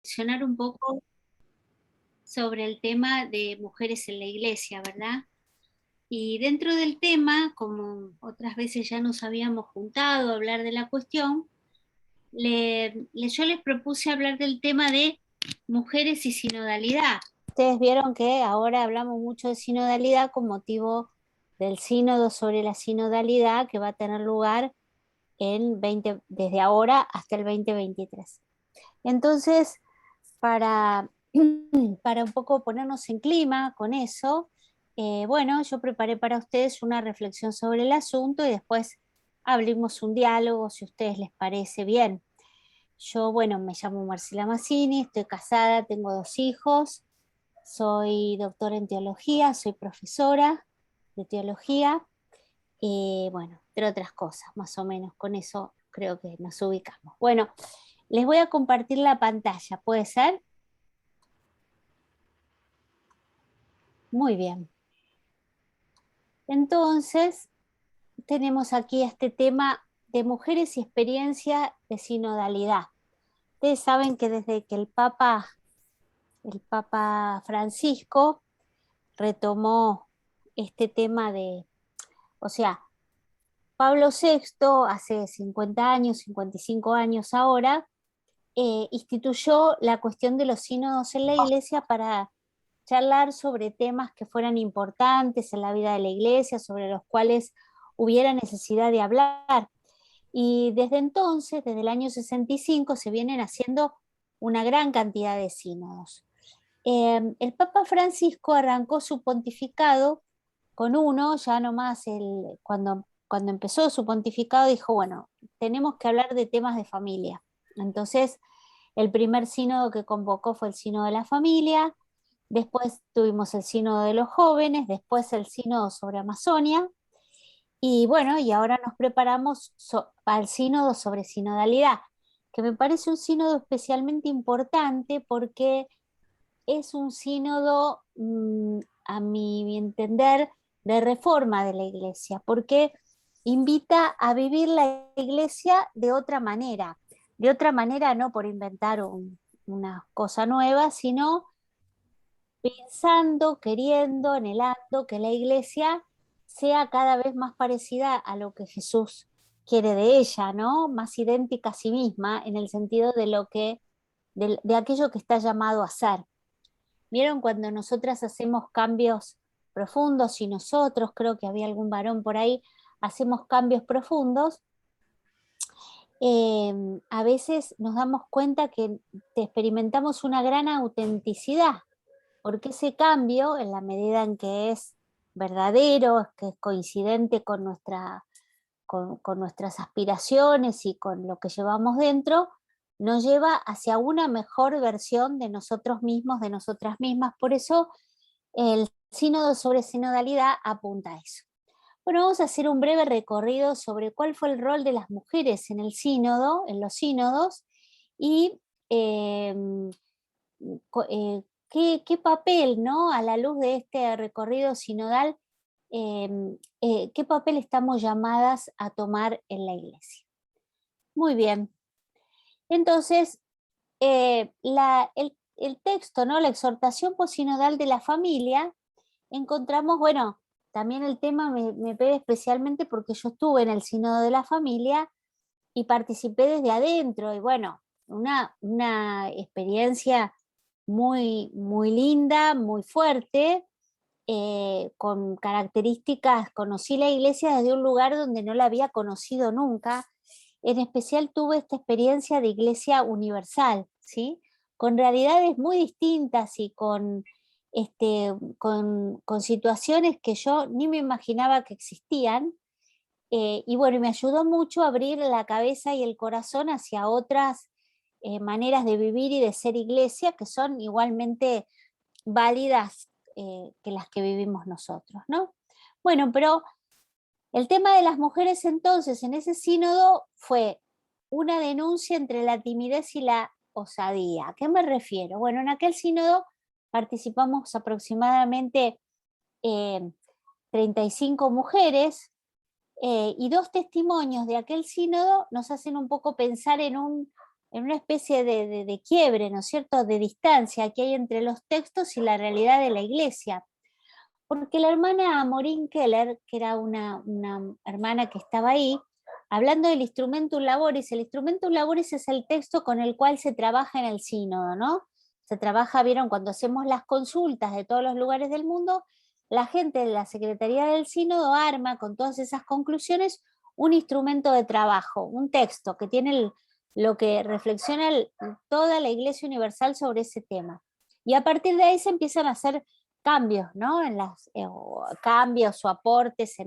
Mencionar un poco sobre el tema de mujeres en la iglesia, ¿verdad? Y dentro del tema, como otras veces ya nos habíamos juntado a hablar de la cuestión, yo les propuse hablar del tema de mujeres y sinodalidad. Ustedes vieron que ahora hablamos mucho de sinodalidad con motivo del sínodo sobre la sinodalidad que va a tener lugar desde ahora hasta el 2023. Entonces, para, para un poco ponernos en clima con eso, bueno, yo preparé para ustedes una reflexión sobre el asunto y después abrimos un diálogo si a ustedes les parece bien. Yo, bueno, me llamo Marcela Mazzini, estoy casada, tengo 2 hijos, soy doctora en teología, soy profesora de teología y, bueno, entre otras cosas, más o menos, con eso creo que nos ubicamos. Bueno, les voy a compartir la pantalla, ¿puede ser? Muy bien. Entonces, tenemos aquí este tema de mujeres y experiencia de sinodalidad. Ustedes saben que desde que el Papa Francisco retomó este tema o sea, Pablo VI hace 50 años, 55 años ahora, instituyó la cuestión de los sínodos en la iglesia para charlar sobre temas que fueran importantes en la vida de la iglesia, sobre los cuales hubiera necesidad de hablar. Y desde entonces, desde el año 65, se vienen haciendo una gran cantidad de sínodos. El Papa Francisco arrancó su pontificado con uno, ya nomás cuando empezó su pontificado dijo, bueno, tenemos que hablar de temas de familia. Entonces, el primer sínodo que convocó fue el sínodo de la familia, después tuvimos el sínodo de los jóvenes, después el sínodo sobre Amazonia, y bueno, y ahora nos preparamos al sínodo sobre sinodalidad, que me parece un sínodo especialmente importante porque es un sínodo, a mi entender, de reforma de la iglesia, porque invita a vivir la iglesia de otra manera no por inventar una cosa nueva, sino pensando, queriendo, anhelando que la iglesia sea cada vez más parecida a lo que Jesús quiere de ella, ¿no? Más idéntica a sí misma en el sentido de aquello que está llamado a ser. ¿Vieron cuando nosotras hacemos cambios profundos y nosotros, creo que había algún varón por ahí, hacemos cambios profundos? A veces nos damos cuenta que experimentamos una gran autenticidad, porque ese cambio, en la medida en que es verdadero, que es coincidente con nuestras aspiraciones y con lo que llevamos dentro, nos lleva hacia una mejor versión de nosotros mismos, de nosotras mismas. Por eso el sínodo sobre sinodalidad apunta a eso. Bueno, vamos a hacer un breve recorrido sobre cuál fue el rol de las mujeres en el sínodo, en los sínodos, y eh, qué papel, ¿no? A la luz de este recorrido sinodal, eh, qué papel estamos llamadas a tomar en la iglesia. Muy bien. Entonces, el texto, ¿no? La exhortación posinodal de la familia, encontramos, bueno, también el tema me pega especialmente porque yo estuve en el sínodo de la familia y participé desde adentro, y bueno, una experiencia muy, muy linda, muy fuerte, con características. Conocí la iglesia desde un lugar donde no la había conocido nunca. En especial tuve esta experiencia de iglesia universal, ¿sí? Con realidades muy distintas y con situaciones que yo ni me imaginaba que existían. Y bueno, me ayudó mucho a abrir la cabeza y el corazón hacia otras maneras de vivir y de ser iglesia que son igualmente válidas que las que vivimos nosotros, ¿no? Bueno, pero el tema de las mujeres entonces en ese sínodo fue una denuncia entre la timidez y la osadía. ¿A qué me refiero? Bueno, en aquel sínodo participamos aproximadamente eh, 35 mujeres, y 2 testimonios de aquel sínodo nos hacen un poco pensar en una especie de quiebre, ¿no es cierto?, de distancia que hay entre los textos y la realidad de la iglesia. Porque la hermana Maureen Keller, que era una hermana que estaba ahí, hablando del instrumentum laboris, el instrumentum laboris es el texto con el cual se trabaja en el sínodo, ¿no? Se trabaja, vieron, cuando hacemos las consultas de todos los lugares del mundo, la gente de la Secretaría del Sínodo arma con todas esas conclusiones un instrumento de trabajo, un texto que tiene lo que reflexiona toda la Iglesia Universal sobre ese tema. Y a partir de ahí se empiezan a hacer cambios, ¿no? Cambios o aportes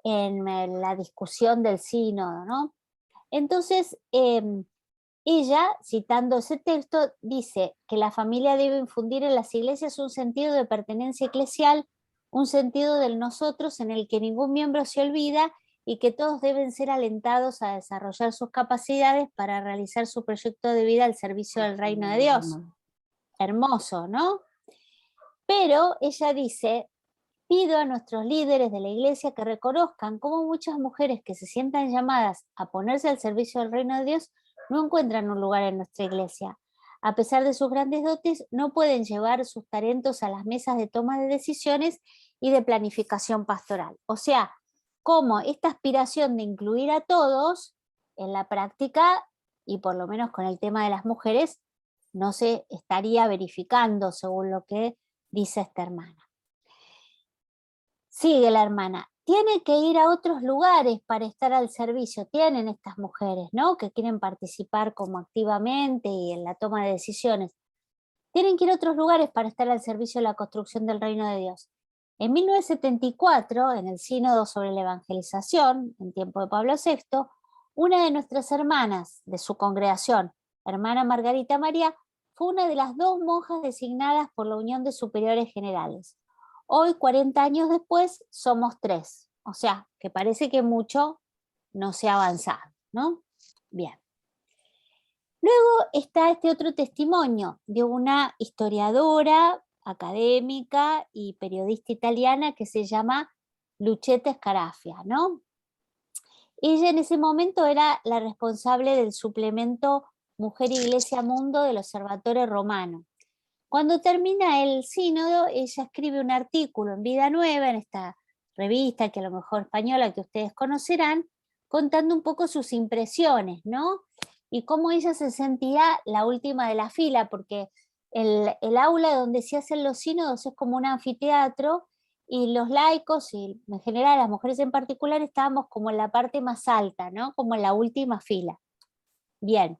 en la discusión del sínodo, ¿no? Entonces, ella, citando ese texto, dice que la familia debe infundir en las iglesias un sentido de pertenencia eclesial, un sentido del nosotros en el que ningún miembro se olvida y que todos deben ser alentados a desarrollar sus capacidades para realizar su proyecto de vida al servicio del reino de Dios. Hermoso, ¿no? Pero ella dice: pido a nuestros líderes de la iglesia que reconozcan cómo muchas mujeres que se sientan llamadas a ponerse al servicio del reino de Dios no encuentran un lugar en nuestra iglesia. A pesar de sus grandes dotes, no pueden llevar sus talentos a las mesas de toma de decisiones y de planificación pastoral. O sea, cómo esta aspiración de incluir a todos en la práctica, y por lo menos con el tema de las mujeres, no se estaría verificando según lo que dice esta hermana. Sigue la hermana: tiene que ir a otros lugares para estar al servicio. Tienen estas mujeres, ¿no?, que quieren participar como activamente y en la toma de decisiones. Tienen que ir a otros lugares para estar al servicio de la construcción del reino de Dios. En 1974, en el Sínodo sobre la Evangelización, en tiempo de Pablo VI, una de nuestras hermanas de su congregación, hermana Margarita María, fue una de las 2 monjas designadas por la Unión de Superiores Generales. Hoy, 40 años después, somos 3. O sea, que parece que mucho no se ha avanzado, ¿no? Bien. Luego está este otro testimonio de una historiadora, académica y periodista italiana que se llama Luchetta Scarafia, ¿no? Ella en ese momento era la responsable del suplemento Mujer, Iglesia, Mundo del Observatorio Romano. Cuando termina el sínodo, ella escribe un artículo en Vida Nueva, en esta revista que a lo mejor española que ustedes conocerán, contando un poco sus impresiones, ¿no? Y cómo ella se sentía la última de la fila, porque el aula donde se hacen los sínodos es como un anfiteatro y los laicos y en general las mujeres en particular estábamos como en la parte más alta, ¿no? Como en la última fila. Bien.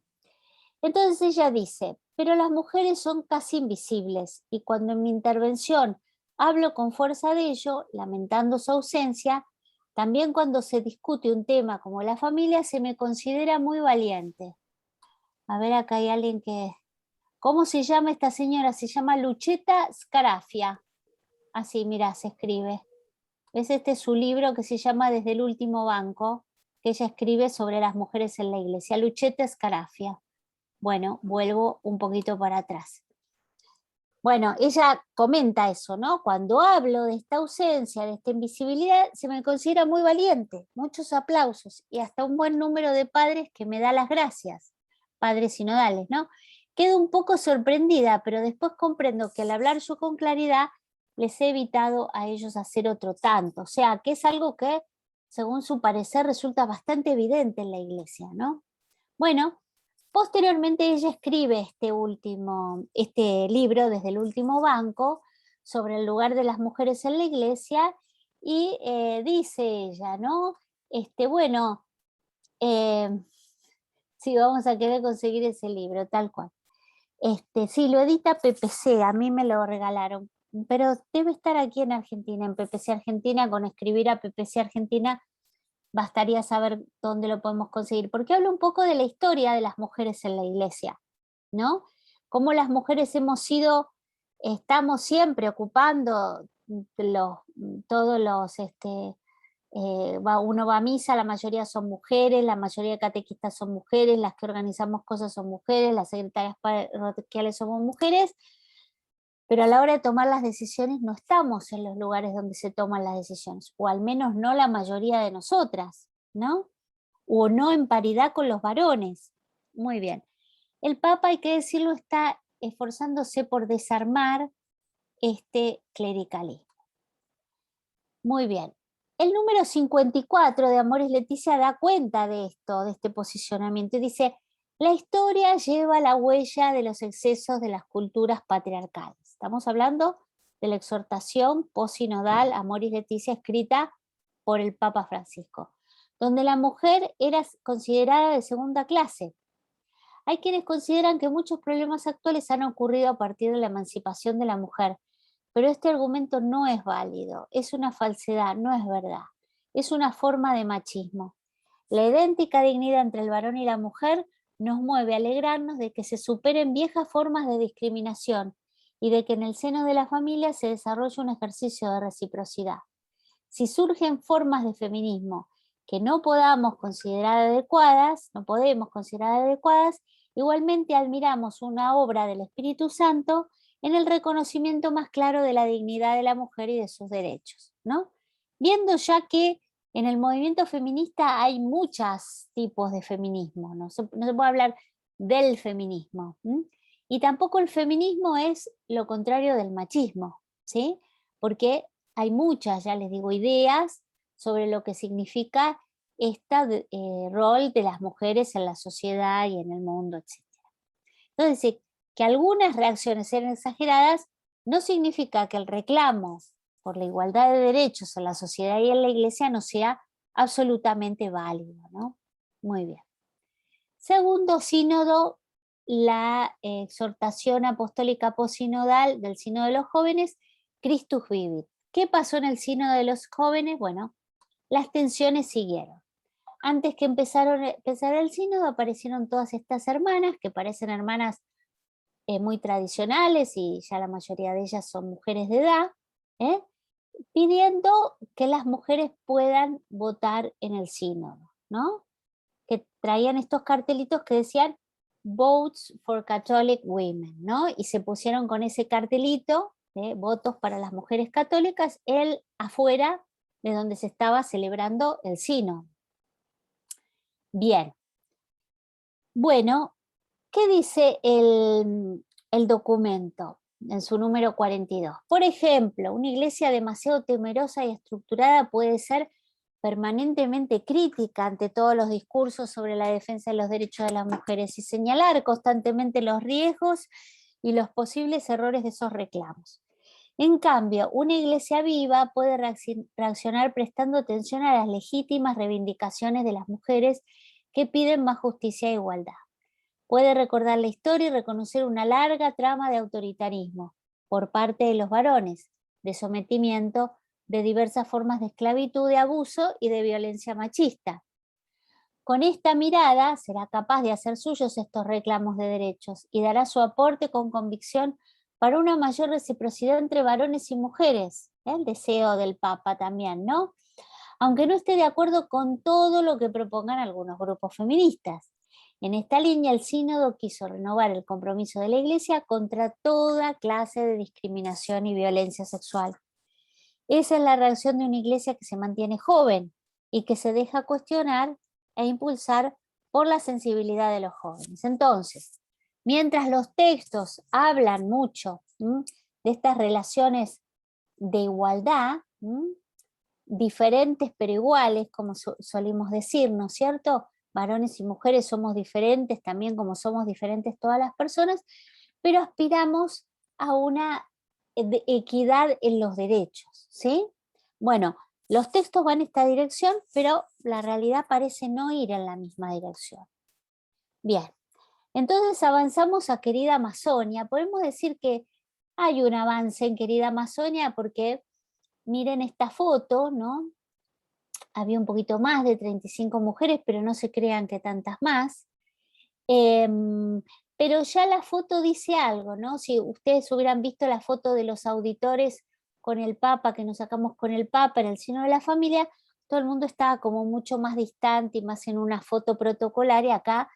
Entonces ella dice: pero las mujeres son casi invisibles y cuando en mi intervención hablo con fuerza de ello, lamentando su ausencia, también cuando se discute un tema como la familia se me considera muy valiente. A ver, acá hay alguien que... ¿Cómo se llama esta señora? Se llama Luchetta Scarafia. Así, mira, se escribe. Este es su libro que se llama Desde el último banco, que ella escribe sobre las mujeres en la iglesia. Luchetta Scarafia. Bueno, vuelvo un poquito para atrás. Bueno, ella comenta eso, ¿no? Cuando hablo de esta ausencia, de esta invisibilidad, se me considera muy valiente, muchos aplausos y hasta un buen número de padres que me da las gracias, padres sinodales, ¿no? Quedo un poco sorprendida, pero después comprendo que al hablar yo con claridad, les he evitado a ellos hacer otro tanto. O sea, que es algo que, según su parecer, resulta bastante evidente en la iglesia, ¿no? Bueno, posteriormente ella escribe este libro, Desde el último banco, sobre el lugar de las mujeres en la iglesia, y dice ella, ¿no? Bueno, sí, vamos a querer conseguir ese libro, tal cual. Sí, lo edita PPC, a mí me lo regalaron, pero debe estar aquí en Argentina, en PPC Argentina. Con escribir a PPC Argentina bastaría saber dónde lo podemos conseguir, porque habla un poco de la historia de las mujeres en la iglesia, ¿no? Cómo las mujeres estamos siempre ocupando todos los, uno va a misa, la mayoría son mujeres, la mayoría de catequistas son mujeres, las que organizamos cosas son mujeres, las secretarias parroquiales somos mujeres, pero a la hora de tomar las decisiones no estamos en los lugares donde se toman las decisiones, o al menos no la mayoría de nosotras, ¿no? O no en paridad con los varones. Muy bien. El Papa, hay que decirlo, está esforzándose por desarmar este clericalismo. Muy bien. El número 54 de Amoris Laetitia da cuenta de esto, de este posicionamiento, y dice: la historia lleva la huella de los excesos de las culturas patriarcales. Estamos hablando de la exhortación posinodal Amoris Laetitia escrita por el Papa Francisco, donde la mujer era considerada de segunda clase. Hay quienes consideran que muchos problemas actuales han ocurrido a partir de la emancipación de la mujer, pero este argumento no es válido, es una falsedad, no es verdad, es una forma de machismo. La idéntica dignidad entre el varón y la mujer nos mueve a alegrarnos de que se superen viejas formas de discriminación y de que en el seno de la familia se desarrolle un ejercicio de reciprocidad. Si surgen formas de feminismo que no podemos considerar adecuadas, igualmente admiramos una obra del Espíritu Santo en el reconocimiento más claro de la dignidad de la mujer y de sus derechos, ¿no? Viendo ya que en el movimiento feminista hay muchos tipos de feminismo, no se puede hablar del feminismo, ¿m? Y tampoco el feminismo es lo contrario del machismo, ¿sí? Porque hay muchas, ya les digo, ideas sobre lo que significa este rol de las mujeres en la sociedad y en el mundo, etc. Entonces, que algunas reacciones sean exageradas no significa que el reclamo por la igualdad de derechos en la sociedad y en la iglesia no sea absolutamente válido, ¿no? Muy bien. Segundo sínodo, la exhortación apostólica posinodal del sínodo de los jóvenes, Christus Vivit. ¿Qué pasó en el sínodo de los jóvenes? Bueno, las tensiones siguieron. Antes que empezara el sínodo aparecieron todas estas hermanas, que parecen hermanas muy tradicionales y ya la mayoría de ellas son mujeres de edad, ¿eh? Pidiendo que las mujeres puedan votar en el sínodo, ¿no? Que traían estos cartelitos que decían Votes for Catholic Women, ¿no? Y se pusieron con ese cartelito de votos para las mujeres católicas afuera de donde se estaba celebrando el sínodo. Bien. Bueno, ¿qué dice el documento en su número 42? Por ejemplo, una iglesia demasiado temerosa y estructurada puede ser permanentemente crítica ante todos los discursos sobre la defensa de los derechos de las mujeres y señalar constantemente los riesgos y los posibles errores de esos reclamos. En cambio, una iglesia viva puede reaccionar prestando atención a las legítimas reivindicaciones de las mujeres que piden más justicia e igualdad. Puede recordar la historia y reconocer una larga trama de autoritarismo por parte de los varones, de sometimiento, de diversas formas de esclavitud, de abuso y de violencia machista. Con esta mirada será capaz de hacer suyos estos reclamos de derechos y dará su aporte con convicción para una mayor reciprocidad entre varones y mujeres. El deseo del Papa también, ¿no? Aunque no esté de acuerdo con todo lo que propongan algunos grupos feministas. En esta línea, el sínodo quiso renovar el compromiso de la Iglesia contra toda clase de discriminación y violencia sexual. Esa es la reacción de una Iglesia que se mantiene joven y que se deja cuestionar e impulsar por la sensibilidad de los jóvenes. Entonces, mientras los textos hablan mucho de estas relaciones de igualdad, diferentes pero iguales, como solimos decir, ¿no es cierto? Varones y mujeres somos diferentes, también como somos diferentes todas las personas, pero aspiramos a una equidad en los derechos, ¿sí? Bueno, los textos van en esta dirección, pero la realidad parece no ir en la misma dirección. Bien, entonces avanzamos a Querida Amazonia. Podemos decir que hay un avance en Querida Amazonia porque miren esta foto, ¿no? Había un poquito más de 35 mujeres, pero no se crean que tantas más. Pero ya la foto dice algo, ¿no? Si ustedes hubieran visto la foto de los auditores con el Papa, que nos sacamos con el Papa en el Sínodo de la Familia, todo el mundo estaba como mucho más distante y más en una foto protocolaria. Acá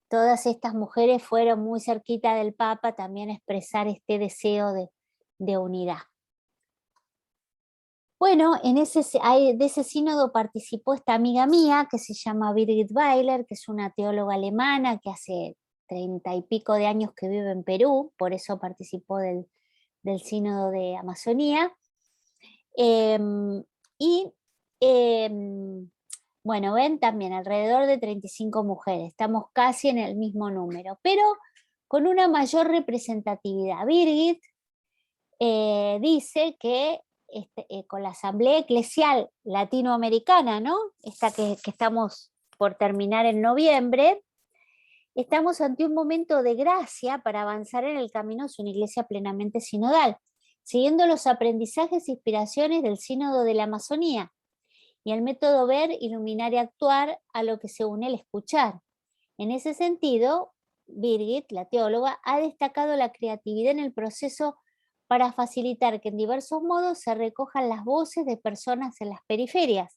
todas estas mujeres fueron muy cerquita del Papa también a expresar este deseo de unidad. Bueno, de ese sínodo participó esta amiga mía que se llama Birgit Weiler, que es una teóloga alemana que hace 30 y pico de años que vive en Perú, por eso participó del sínodo de Amazonía. Em, y bueno, ven también alrededor de 35 mujeres, estamos casi en el mismo número, pero con una mayor representatividad. Birgit dice que con la Asamblea Eclesial Latinoamericana, ¿no? Esta que estamos por terminar en noviembre, estamos ante un momento de gracia para avanzar en el camino hacia una iglesia plenamente sinodal, siguiendo los aprendizajes e inspiraciones del Sínodo de la Amazonía y el método ver, iluminar y actuar a lo que se une el escuchar. En ese sentido, Birgit, la teóloga, ha destacado la creatividad en el proceso para facilitar que en diversos modos se recojan las voces de personas en las periferias,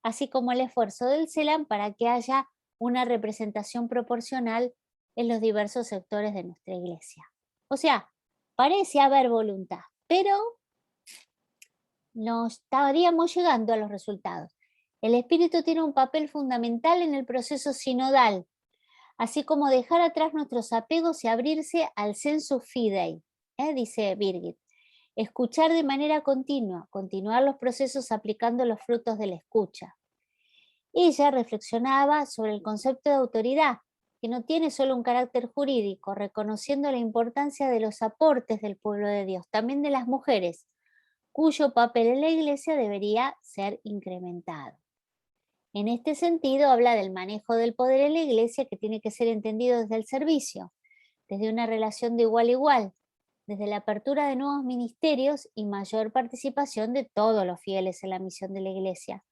así como el esfuerzo del CELAM para que haya una representación proporcional en los diversos sectores de nuestra iglesia. O sea, parece haber voluntad, pero no estaríamos llegando a los resultados. El espíritu tiene un papel fundamental en el proceso sinodal, así como dejar atrás nuestros apegos y abrirse al sensus fidei, dice Birgit. Escuchar de manera continua, continuar los procesos aplicando los frutos de la escucha. Ella reflexionaba sobre el concepto de autoridad, que no tiene solo un carácter jurídico, reconociendo la importancia de los aportes del pueblo de Dios, también de las mujeres, cuyo papel en la iglesia debería ser incrementado. En este sentido, habla del manejo del poder en la iglesia que tiene que ser entendido desde el servicio, desde una relación de igual a igual, desde la apertura de nuevos ministerios y mayor participación de todos los fieles en la misión de la iglesia.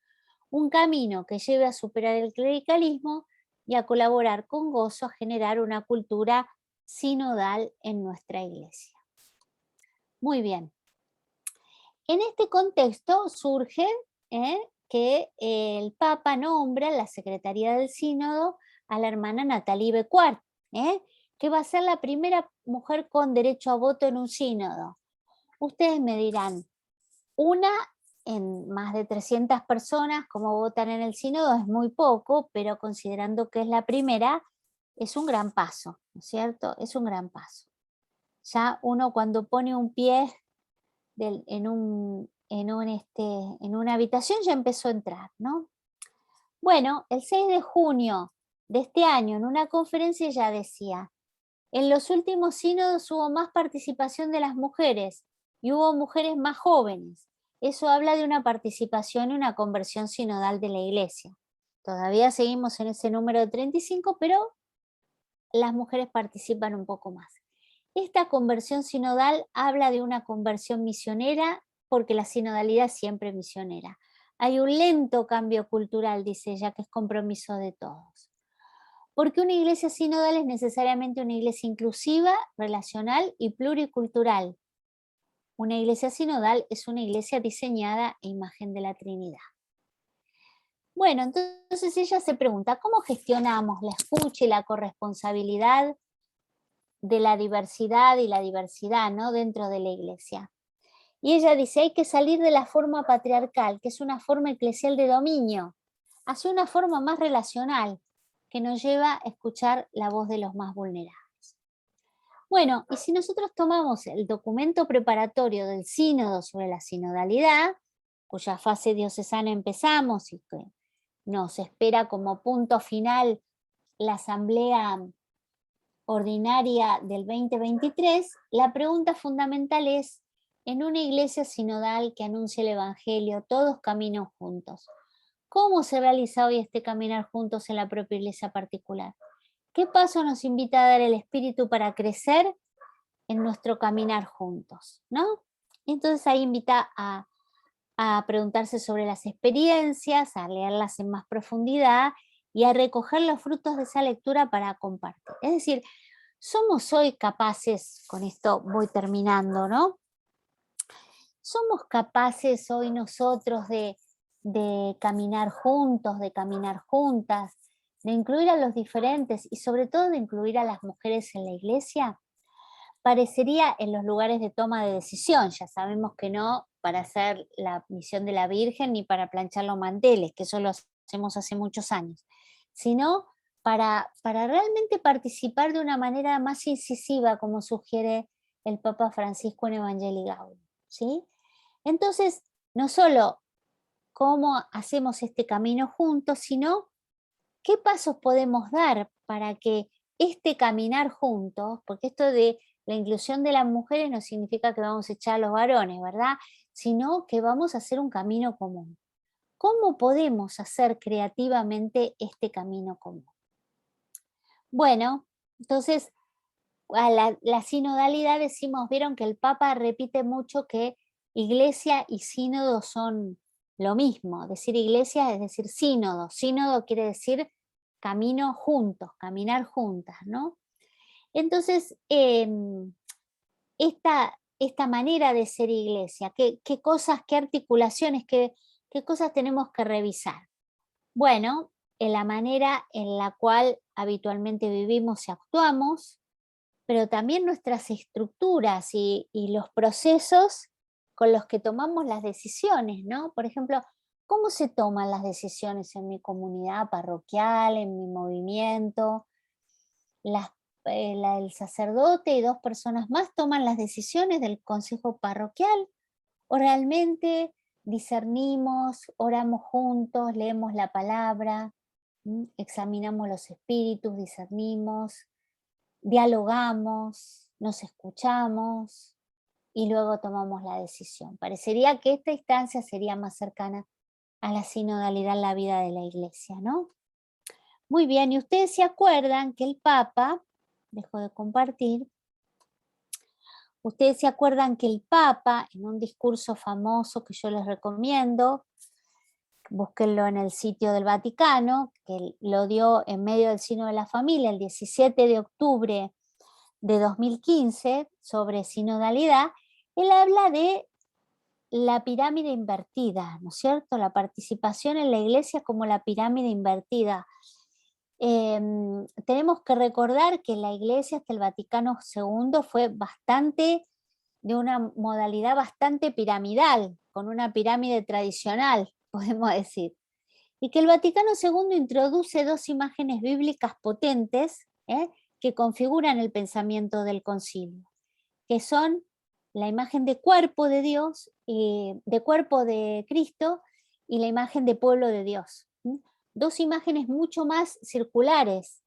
Un camino que lleve a superar el clericalismo y a colaborar con gozo a generar una cultura sinodal en nuestra iglesia. Muy bien. En este contexto surge que el Papa nombra en la Secretaría del Sínodo a la hermana Nathalie Becquart, que va a ser la primera mujer con derecho a voto en un sínodo. Ustedes me dirán, una en más de 300 personas como votan en el sínodo es muy poco, pero considerando que es la primera, es un gran paso, ¿no es cierto? Es un gran paso. Ya uno cuando pone un pie en una habitación ya empezó a entrar, ¿no? Bueno, el 6 de junio de este año, en una conferencia ya decía, en los últimos sínodos hubo más participación de las mujeres y hubo mujeres más jóvenes. Eso habla de una participación y una conversión sinodal de la iglesia. Todavía seguimos en ese número de 35, pero las mujeres participan un poco más. Esta conversión sinodal habla de una conversión misionera porque la sinodalidad es siempre misionera. Hay un lento cambio cultural, dice ella, que es compromiso de todos. Porque una iglesia sinodal es necesariamente una iglesia inclusiva, relacional y pluricultural. Una iglesia sinodal es una iglesia diseñada a imagen de la Trinidad. Bueno, entonces ella se pregunta, ¿cómo gestionamos la escucha y la corresponsabilidad de la diversidad y la diversidad, ¿no?, dentro de la iglesia? Y ella dice, hay que salir de la forma patriarcal, que es una forma eclesial de dominio, hacia una forma más relacional, que nos lleva a escuchar la voz de los más vulnerables. Bueno, y si nosotros tomamos el documento preparatorio del sínodo sobre la sinodalidad, cuya fase diocesana empezamos y que nos espera como punto final la asamblea ordinaria del 2023, la pregunta fundamental es, en una iglesia sinodal que anuncia el Evangelio, todos caminan juntos, ¿cómo se realiza hoy este caminar juntos en la propia iglesia particular? ¿Qué paso nos invita a dar el Espíritu para crecer en nuestro caminar juntos, ¿no? Entonces ahí invita a preguntarse sobre las experiencias, a leerlas en más profundidad y a recoger los frutos de esa lectura para compartir. Es decir, somos hoy capaces, con esto voy terminando, ¿no? Somos capaces hoy nosotros de caminar juntos, de caminar juntas, de incluir a los diferentes y sobre todo de incluir a las mujeres en la iglesia. parecería en los lugares de toma de decisión. Ya sabemos que no para hacer la misión de la Virgen ni para planchar los manteles, que eso lo hacemos hace muchos años, sino para realmente participar de una manera más incisiva, como sugiere el Papa Francisco en Evangelii Gaudium, ¿sí? Entonces, no solo cómo hacemos este camino juntos, sino qué pasos podemos dar para que este caminar juntos, porque esto de la inclusión de las mujeres no significa que vamos a echar a los varones, ¿verdad? Sino que vamos a hacer un camino común. ¿Cómo podemos hacer creativamente este camino común? Bueno, entonces a la sinodalidad decimos, vieron que el Papa repite mucho que iglesia y sínodo son lo mismo. Decir iglesia es decir sínodo. Sínodo quiere decir camino juntos, caminar juntas, ¿no? Entonces, esta manera de ser iglesia, qué cosas, qué articulaciones, qué cosas tenemos que revisar? Bueno, en la manera en la cual habitualmente vivimos y actuamos, pero también nuestras estructuras y los procesos con los que tomamos las decisiones, ¿no? Por ejemplo, ¿cómo se toman las decisiones en mi comunidad parroquial, en mi movimiento? El sacerdote y 2 personas más toman las decisiones del consejo parroquial, o realmente discernimos, oramos juntos, leemos la palabra, examinamos los espíritus, discernimos, dialogamos, nos escuchamos y luego tomamos la decisión. Parecería que esta instancia sería más cercana a la sinodalidad en la vida de la iglesia, ¿no? Muy bien, y ustedes se acuerdan que el Papa, dejo de compartir, ustedes se acuerdan que el Papa, en un discurso famoso que yo les recomiendo, búsquenlo en el sitio del Vaticano, que lo dio en medio del Sínodo de la Familia el 17 de octubre de 2015 sobre sinodalidad, él habla de la pirámide invertida, ¿no es cierto? La participación en la iglesia como la pirámide invertida. Tenemos que recordar que la iglesia hasta el Vaticano II fue de una modalidad bastante piramidal, con una pirámide tradicional, podemos decir. Y que el Vaticano II introduce 2 imágenes bíblicas potentes, que configuran el pensamiento del concilio, que son la imagen de cuerpo de Dios, de cuerpo de Cristo, y la imagen de pueblo de Dios. 2 imágenes mucho más circulares,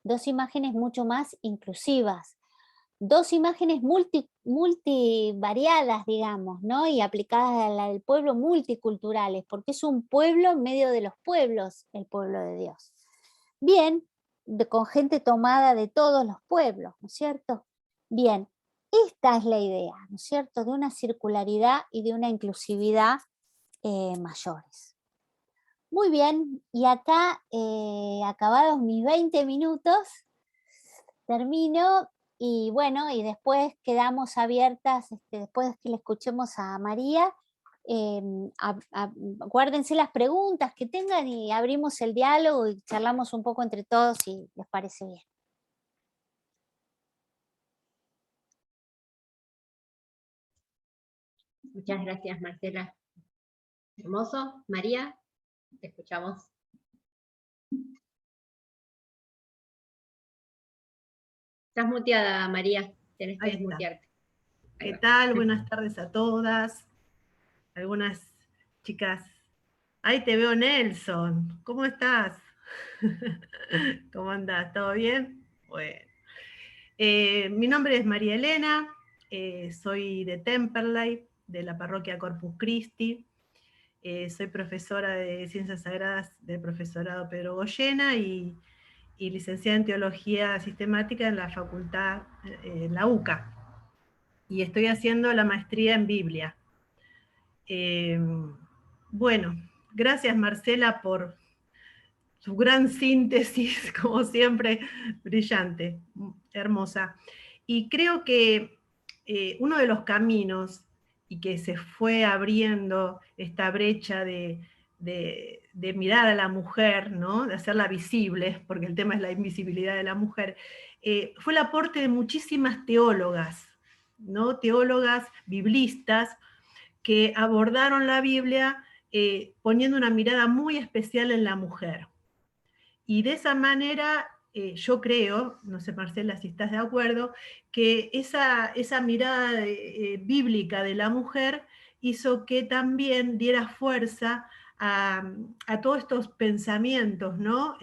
2 imágenes mucho más inclusivas, 2 imágenes multivariadas, digamos, ¿no? Y aplicadas a la del pueblo, multiculturales, porque es un pueblo en medio de los pueblos, el pueblo de Dios. Bien, con gente tomada de todos los pueblos, ¿no es cierto? Bien, esta es la idea, ¿no es cierto? De una circularidad y de una inclusividad mayores. Muy bien, y acá, acabados mis 20 minutos, termino y bueno, y después quedamos abiertas, después que le escuchemos a María, guárdense las preguntas que tengan y abrimos el diálogo y charlamos un poco entre todos si les parece bien. Muchas gracias, Marcela. Hermoso. María, te escuchamos. Estás muteada, María. Tenés que desmutearte. ¿Qué tal? Buenas tardes a todas. Algunas chicas. Ahí te veo, Nelson. ¿Cómo estás? ¿Cómo andás? ¿Todo bien? Bueno. Mi nombre es María Elena. Soy de Temperley, de la parroquia Corpus Christi. Soy profesora de Ciencias Sagradas del profesorado Pedro Goyena y licenciada en Teología Sistemática en la facultad, en la UCA. Y estoy haciendo la maestría en Biblia. Bueno, gracias Marcela por su gran síntesis, como siempre, brillante, hermosa. Y creo que uno de los caminos y que se fue abriendo esta brecha de de mirar a la mujer, ¿no? De hacerla visible, porque el tema es la invisibilidad de la mujer, fue el aporte de muchísimas teólogas, ¿no? Teólogas biblistas que abordaron la Biblia poniendo una mirada muy especial en la mujer. Y de esa manera, yo creo, no sé Marcela si estás de acuerdo, que esa mirada bíblica de la mujer hizo que también diera fuerza a todos estos pensamientos, ¿no?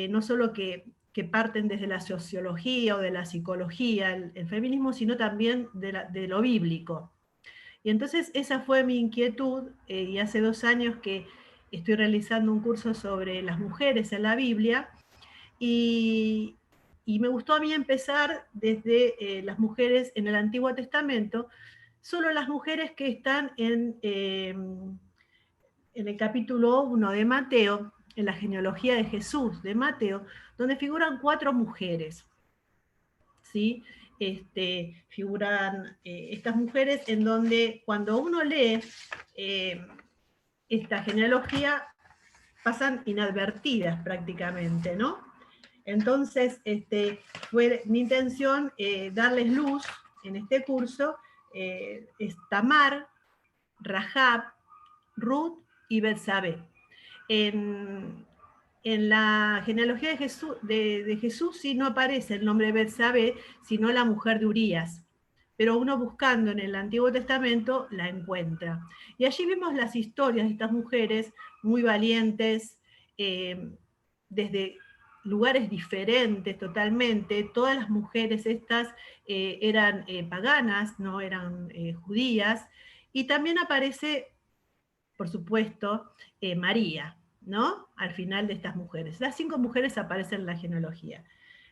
No solo que parten desde la sociología o de la psicología, el feminismo, sino también de lo bíblico. Y entonces esa fue mi inquietud, y hace 2 años que estoy realizando un curso sobre las mujeres en la Biblia, y me gustó a mí empezar desde las mujeres en el Antiguo Testamento, solo las mujeres que están en el capítulo 1 de Mateo, en la genealogía de Jesús de Mateo, donde figuran 4 mujeres, ¿sí? Figuran estas mujeres en donde cuando uno lee esta genealogía pasan inadvertidas prácticamente, ¿no? Entonces, fue mi intención darles luz en este curso, es Tamar, Rahab, Ruth y Betsabé. En la genealogía de Jesús sí no aparece el nombre de Betsabé, sino la mujer de Urías. Pero uno buscando en el Antiguo Testamento la encuentra. Y allí vemos las historias de estas mujeres muy valientes, desde lugares diferentes totalmente. Todas las mujeres estas eran paganas, no eran judías. Y también aparece, por supuesto, María, ¿no? Al final de estas mujeres. Las 5 mujeres aparecen en la genealogía.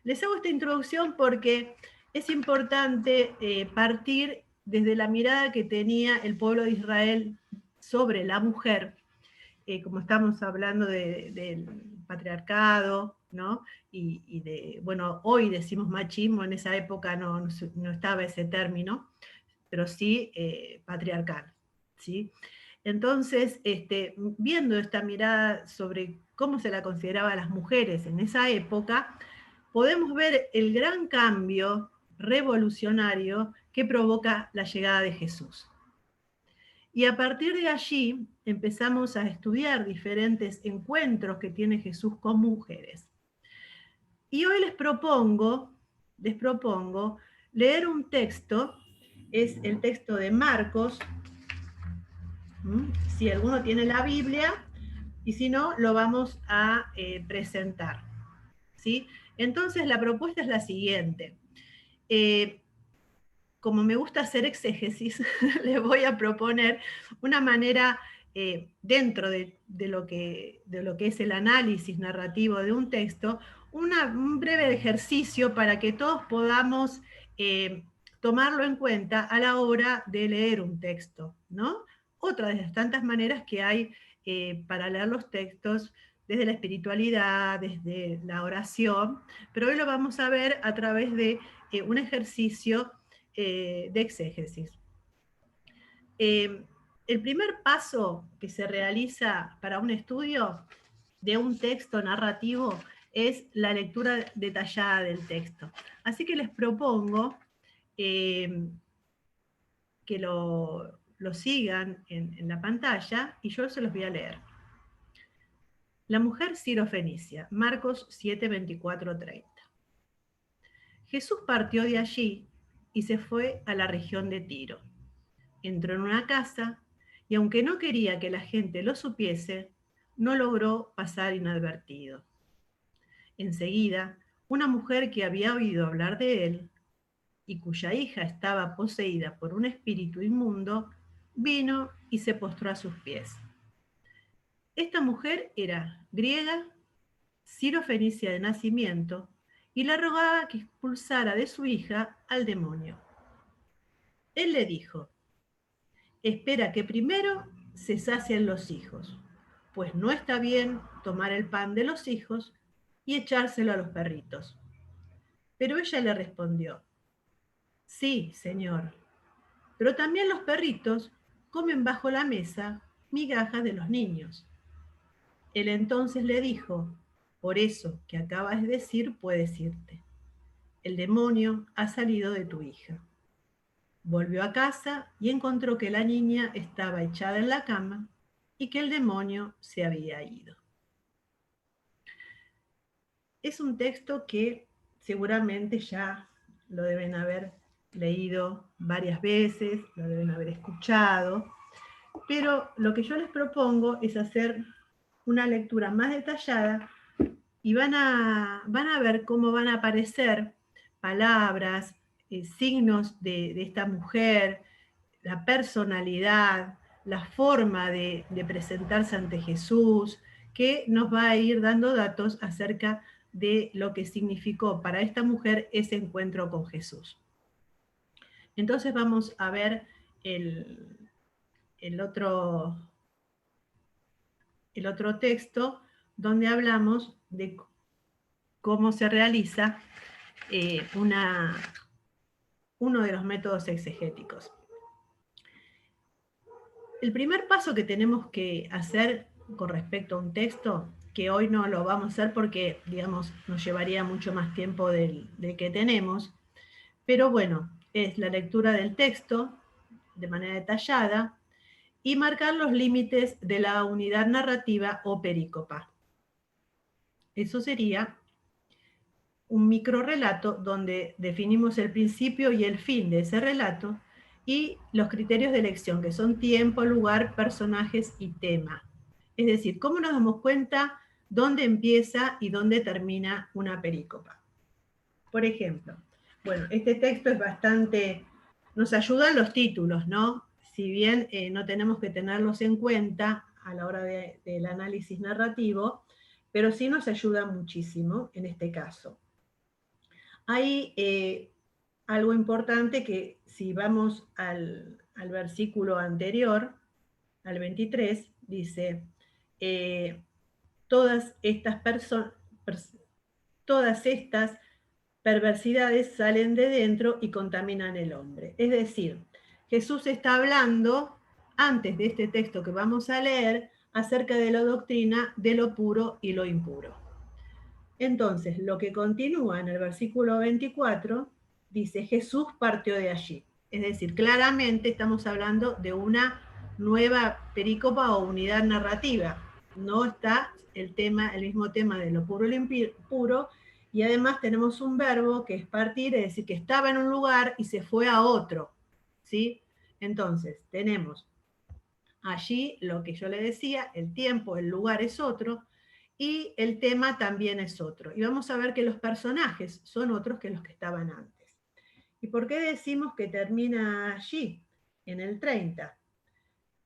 Les hago esta introducción porque es importante partir desde la mirada que tenía el pueblo de Israel sobre la mujer, como estamos hablando del patriarcado, ¿no? Y de, bueno, hoy decimos machismo, en esa época no estaba ese término, pero sí patriarcal, ¿sí? Entonces, viendo esta mirada sobre cómo se la consideraba a las mujeres en esa época, podemos ver el gran cambio revolucionario que provoca la llegada de Jesús. Y a partir de allí empezamos a estudiar diferentes encuentros que tiene Jesús con mujeres. Y hoy les propongo leer un texto, es el texto de Marcos. Si alguno tiene la Biblia, y si no, lo vamos a presentar, ¿sí? Entonces la propuesta es la siguiente. Como me gusta hacer exégesis, les voy a proponer una manera, dentro de lo que es el análisis narrativo de un texto, un breve ejercicio para que todos podamos tomarlo en cuenta a la hora de leer un texto, ¿no? Otra de las tantas maneras que hay para leer los textos, desde la espiritualidad, desde la oración, pero hoy lo vamos a ver a través de un ejercicio de exégesis. El primer paso que se realiza para un estudio de un texto narrativo es la lectura detallada del texto. Así que les propongo que lo sigan en la pantalla y yo se los voy a leer. La mujer sirofenicia, Marcos 7, 24, 30. Jesús partió de allí y se fue a la región de Tiro. Entró en una casa y aunque no quería que la gente lo supiese, no logró pasar inadvertido. Enseguida, una mujer que había oído hablar de él y cuya hija estaba poseída por un espíritu inmundo, vino y se postró a sus pies. Esta mujer era griega, sirofenicia de nacimiento, y le rogaba que expulsara de su hija al demonio. Él le dijo: espera que primero se sacien los hijos, pues no está bien tomar el pan de los hijos y echárselo a los perritos. Pero ella le respondió: sí, señor, pero también los perritos comen bajo la mesa migajas de los niños. Él entonces le dijo, por eso que acabas de decir puedes irte. El demonio ha salido de tu hija. Volvió a casa y encontró que la niña estaba echada en la cama y que el demonio se había ido. Es un texto que seguramente ya lo deben haber leído varias veces, lo deben haber escuchado, pero lo que yo les propongo es hacer una lectura más detallada y van a ver cómo van a aparecer palabras, signos de esta mujer, la personalidad, la forma de presentarse ante Jesús, que nos va a ir dando datos acerca de lo que significó para esta mujer ese encuentro con Jesús. Entonces vamos a ver el otro texto donde hablamos de cómo se realiza uno de los métodos exegéticos. El primer paso que tenemos que hacer con respecto a un texto, que hoy no lo vamos a hacer porque, digamos, nos llevaría mucho más tiempo del que tenemos, pero bueno, es la lectura del texto de manera detallada y marcar los límites de la unidad narrativa o perícopa. Eso sería un microrrelato donde definimos el principio y el fin de ese relato y los criterios de elección, que son tiempo, lugar, personajes y tema. Es decir, cómo nos damos cuenta dónde empieza y dónde termina una perícopa. Por ejemplo, bueno, este texto es bastante, nos ayudan los títulos, ¿no? Si bien no tenemos que tenerlos en cuenta a la hora del análisis narrativo, pero sí nos ayuda muchísimo en este caso. Hay algo importante que si vamos al versículo anterior, al 23, dice, todas estas perversidades salen de dentro y contaminan el hombre. Es decir, Jesús está hablando, antes de este texto que vamos a leer, acerca de la doctrina de lo puro y lo impuro. Entonces, lo que continúa en el versículo 24, dice, Jesús partió de allí. Es decir, claramente estamos hablando de una nueva perícopa o unidad narrativa. No está el mismo tema de lo puro y lo impuro, y además tenemos un verbo que es partir, es decir, que estaba en un lugar y se fue a otro, ¿sí? Entonces, tenemos allí lo que yo le decía, el tiempo, el lugar es otro, y el tema también es otro. Y vamos a ver que los personajes son otros que los que estaban antes. ¿Y por qué decimos que termina allí, en el 30?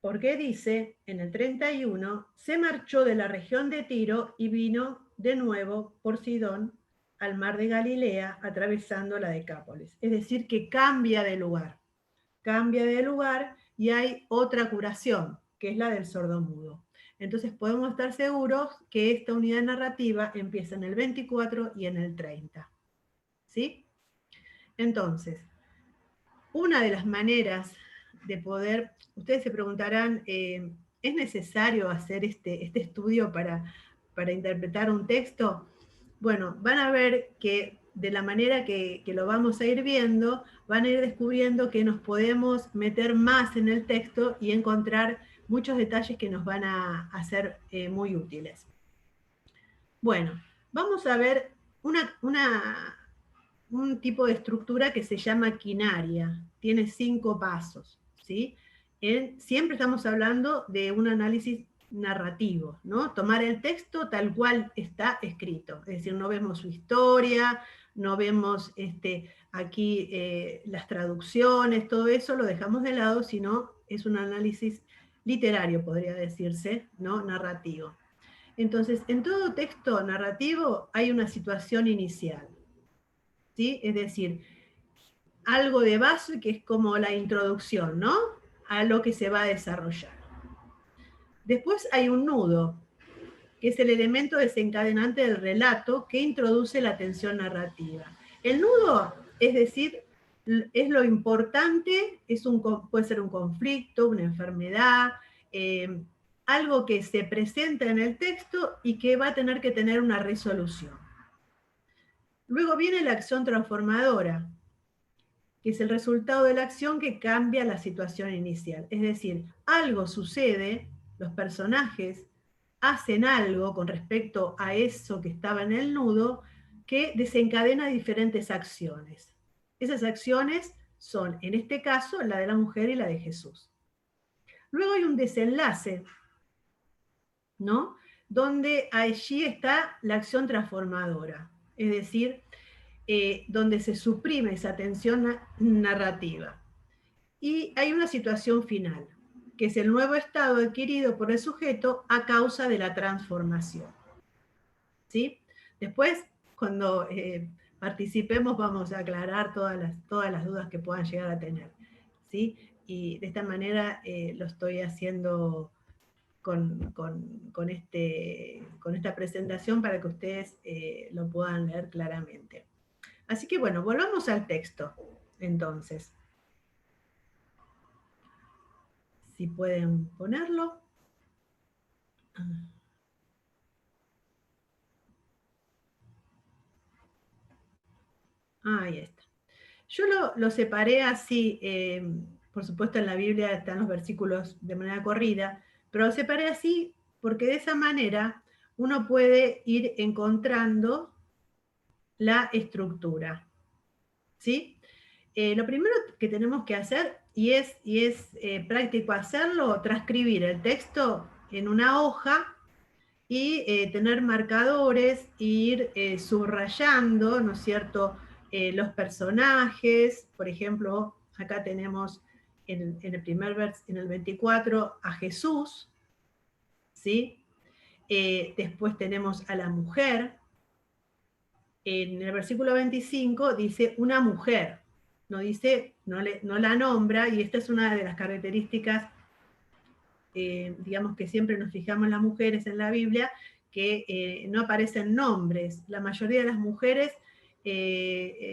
Porque dice, en el 31, se marchó de la región de Tiro y vino de nuevo por Sidón al mar de Galilea, atravesando la Decápolis. Es decir, que cambia de lugar. Cambia de lugar y hay otra curación, que es la del sordomudo. Entonces podemos estar seguros que esta unidad narrativa empieza en el 24 y en el 30. ¿Sí? Entonces, una de las maneras de poder, ustedes se preguntarán, ¿es necesario hacer este estudio para interpretar un texto? Bueno, van a ver que de la manera que lo vamos a ir viendo, van a ir descubriendo que nos podemos meter más en el texto y encontrar muchos detalles que nos van a ser muy útiles. Bueno, vamos a ver un tipo de estructura que se llama quinaria. Tiene 5 pasos, ¿sí? Siempre estamos hablando de un análisis narrativo, ¿no? Tomar el texto tal cual está escrito, es decir, no vemos su historia, no vemos aquí las traducciones, todo eso lo dejamos de lado, sino es un análisis literario, podría decirse, ¿no? Narrativo. Entonces, en todo texto narrativo hay una situación inicial, ¿sí? Es decir, algo de base que es como la introducción, ¿no? A lo que se va a desarrollar. Después hay un nudo, que es el elemento desencadenante del relato que introduce la tensión narrativa. El nudo, es decir, es lo importante, puede ser un conflicto, una enfermedad, algo que se presenta en el texto y que va a tener que tener una resolución. Luego viene la acción transformadora, que es el resultado de la acción que cambia la situación inicial. Es decir, algo sucede, los personajes hacen algo con respecto a eso que estaba en el nudo, que desencadena diferentes acciones. Esas acciones son, en este caso, la de la mujer y la de Jesús. Luego hay un desenlace, ¿no? Donde allí está la acción transformadora, es decir, donde se suprime esa tensión narrativa. Y hay una situación final, que es el nuevo estado adquirido por el sujeto a causa de la transformación. ¿Sí? Después, cuando participemos, vamos a aclarar todas las dudas que puedan llegar a tener. ¿Sí? Y de esta manera lo estoy haciendo con esta presentación para que ustedes lo puedan leer claramente. Así que bueno, volvamos al texto, entonces. Si pueden ponerlo. Ahí está. Yo lo separé así, por supuesto en la Biblia están los versículos de manera corrida, pero lo separé así porque de esa manera uno puede ir encontrando la estructura. ¿Sí? Lo primero que tenemos que hacer, y es práctico hacerlo, transcribir el texto en una hoja y tener marcadores, ir subrayando, ¿no es cierto?, los personajes. Por ejemplo, acá tenemos en el primer en el 24, a Jesús, ¿sí? Después tenemos a la mujer. En el versículo 25 dice una mujer, no dice, no la nombra, y esta es una de las características, digamos, que siempre nos fijamos en las mujeres en la Biblia, que no aparecen nombres. La mayoría de las mujeres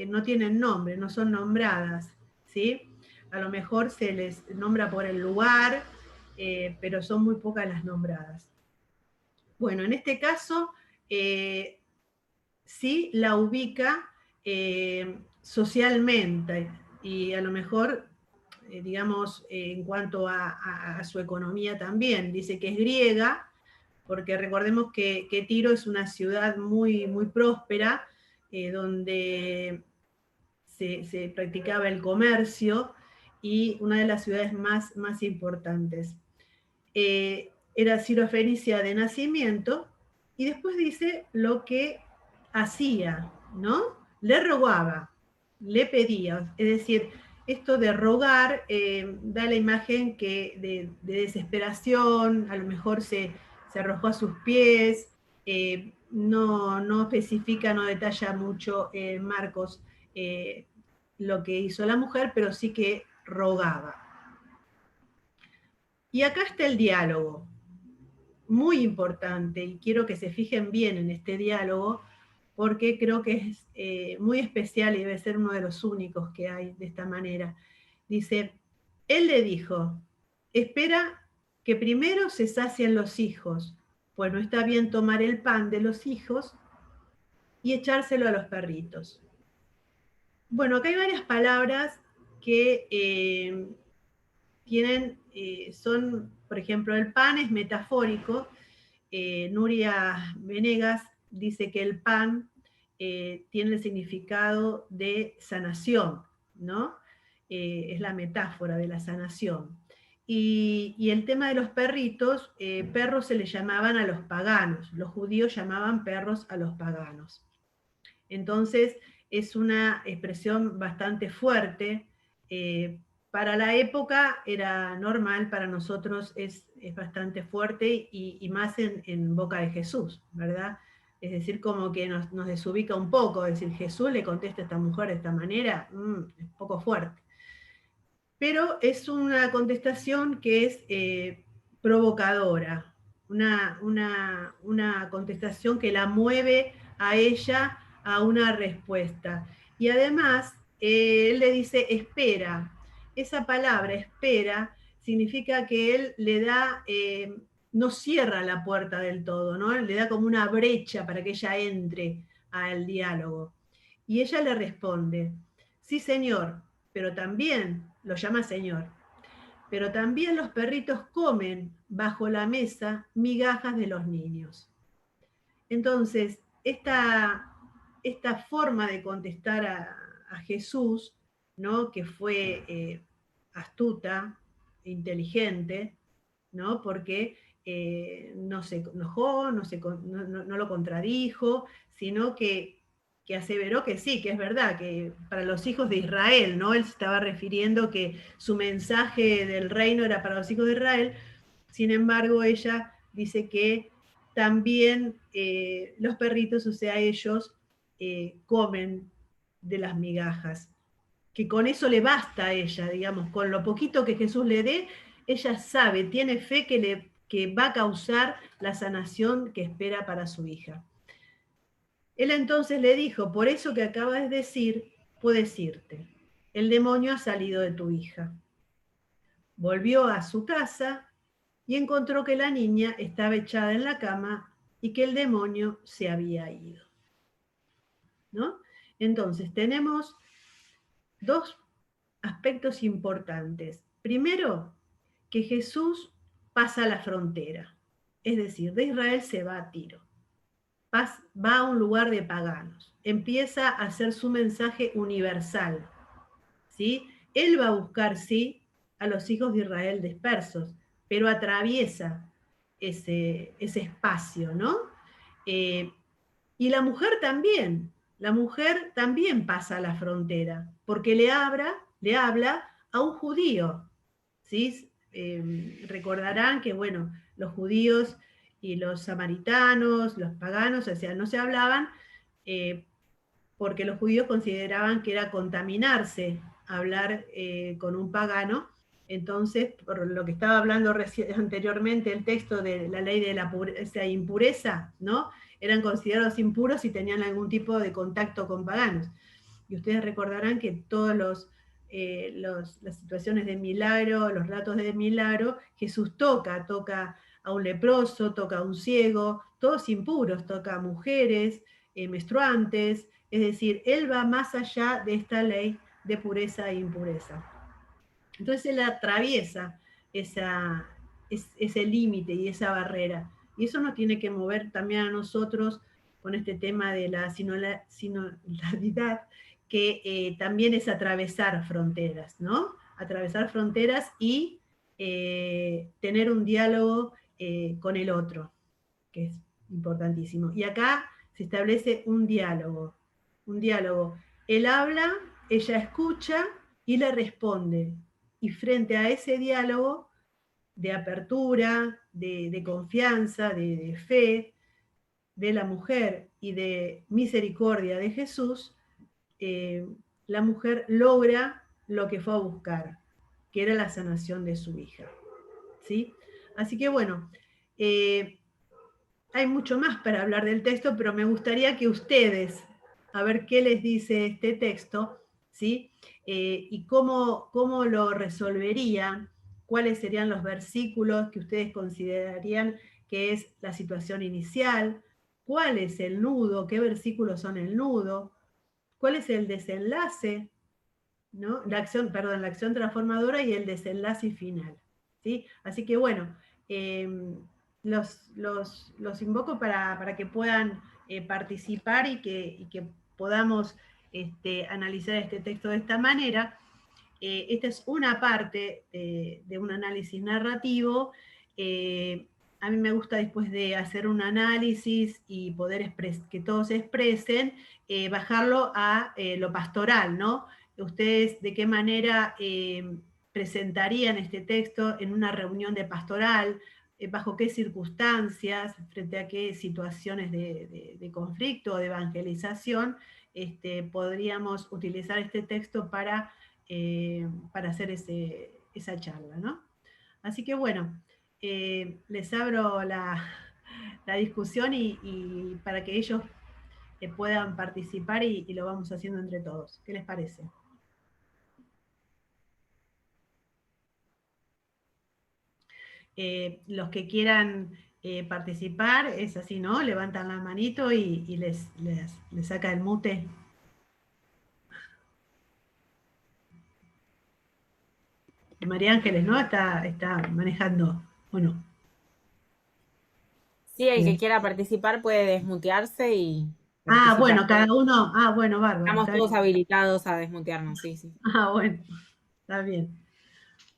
no tienen nombre, no son nombradas, ¿sí? A lo mejor se les nombra por el lugar, pero son muy pocas las nombradas. Bueno, en este caso, sí la ubica socialmente, y a lo mejor, digamos, en cuanto a su economía también. Dice que es griega, porque recordemos que Tiro es una ciudad muy, muy próspera, donde se practicaba el comercio, y una de las ciudades más importantes. Era sirofenicia de nacimiento, y después dice lo que hacía, ¿no? Le rogaba, le pedía, es decir, esto de rogar da la imagen de desesperación. A lo mejor se arrojó a sus pies, no especifica, no detalla mucho Marcos lo que hizo la mujer, pero sí que rogaba. Y acá está el diálogo, muy importante, y quiero que se fijen bien en este diálogo, porque creo que es muy especial y debe ser uno de los únicos que hay de esta manera. Dice, él le dijo, espera que primero se sacien los hijos, pues no está bien tomar el pan de los hijos y echárselo a los perritos. Bueno, acá hay varias palabras que son, por ejemplo, el pan es metafórico. Nuria Venegas dice que el pan tiene el significado de sanación, ¿no? Es la metáfora de la sanación. Y el tema de los perritos, perros se le llamaban a los paganos, los judíos llamaban perros a los paganos. Entonces es una expresión bastante fuerte. Para la época era normal, para nosotros es bastante fuerte, y más en boca de Jesús, ¿verdad? Es decir, como que nos desubica un poco, es decir, Jesús le contesta a esta mujer de esta manera, es un poco fuerte. Pero es una contestación que es provocadora, una contestación que la mueve a ella a una respuesta. Y además, él le dice, espera. Esa palabra, espera, significa que él le da no cierra la puerta del todo, ¿no? Le da como una brecha para que ella entre al diálogo. Y ella le responde, sí señor, pero también, lo llama señor, pero también los perritos comen bajo la mesa migajas de los niños. Entonces, esta forma de contestar a Jesús, ¿no? Que fue astuta, inteligente, ¿no? Porque no se enojó, no lo contradijo, sino que aseveró que sí, que es verdad, que para los hijos de Israel, ¿no? Él se estaba refiriendo que su mensaje del reino era para los hijos de Israel. Sin embargo, ella dice que también los perritos, o sea, ellos comen de las migajas, que con eso le basta a ella, digamos, con lo poquito que Jesús le dé, ella sabe, tiene fe que va a causar la sanación que espera para su hija. Él entonces le dijo, por eso que acabas de decir, puedes irte. El demonio ha salido de tu hija. Volvió a su casa y encontró que la niña estaba echada en la cama y que el demonio se había ido. ¿No? Entonces, tenemos dos aspectos importantes. Primero, que Jesús pasa la frontera, es decir, de Israel se va a Tiro, va a un lugar de paganos, empieza a hacer su mensaje universal, ¿sí? Él va a buscar, sí, a los hijos de Israel dispersos, pero atraviesa ese espacio, ¿no? Y la mujer también pasa la frontera, porque le habla a un judío, ¿sí? Recordarán que, bueno, los judíos y los samaritanos, los paganos, o sea, no se hablaban porque los judíos consideraban que era contaminarse hablar con un pagano. Entonces, por lo que estaba hablando anteriormente, el texto de la ley de la impureza, ¿no? Eran considerados impuros si tenían algún tipo de contacto con paganos. Y ustedes recordarán que todas las situaciones de milagro, los relatos de milagro, Jesús toca a un leproso, toca a un ciego, todos impuros, toca a mujeres, menstruantes, es decir, él va más allá de esta ley de pureza e impureza. Entonces él atraviesa ese límite y esa barrera. Y eso nos tiene que mover también a nosotros con este tema de la sinodalidad, que también es atravesar fronteras, ¿no? Atravesar fronteras y tener un diálogo con el otro, que es importantísimo. Y acá se establece un diálogo. Él habla, ella escucha y le responde. Y frente a ese diálogo de apertura, de confianza, de fe de la mujer y de misericordia de Jesús, la mujer logra lo que fue a buscar, que era la sanación de su hija. ¿Sí? Así que bueno, hay mucho más para hablar del texto, pero me gustaría que ustedes, a ver qué les dice este texto, ¿sí? Y cómo lo resolverían, cuáles serían los versículos que ustedes considerarían que es la situación inicial, cuál es el nudo, qué versículos son el nudo, cuál es el desenlace, ¿no? La acción transformadora y el desenlace final, ¿sí? Así que bueno, los invoco para que puedan participar y que podamos analizar este texto de esta manera. Esta es una parte de un análisis narrativo. A mí me gusta, después de hacer un análisis y poder que todos se expresen, bajarlo a lo pastoral, ¿no? Ustedes de qué manera presentarían este texto en una reunión de pastoral, bajo qué circunstancias, frente a qué situaciones de conflicto o de evangelización, podríamos utilizar este texto para hacer esa charla, ¿no? Así que bueno, les abro la discusión y para que ellos puedan participar y lo vamos haciendo entre todos. ¿Qué les parece? los que quieran participar, es así, ¿no? Levantan la manito y les saca el mute. María Ángeles, ¿no? Está manejando, ¿o no? Sí, el que Bien. quiera participar puede desmutearse y Ah, participar. bueno, cada uno. Ah, bueno, bárbaro. Estamos Está todos bien. habilitados a desmutearnos, sí, sí. Ah, bueno, está bien.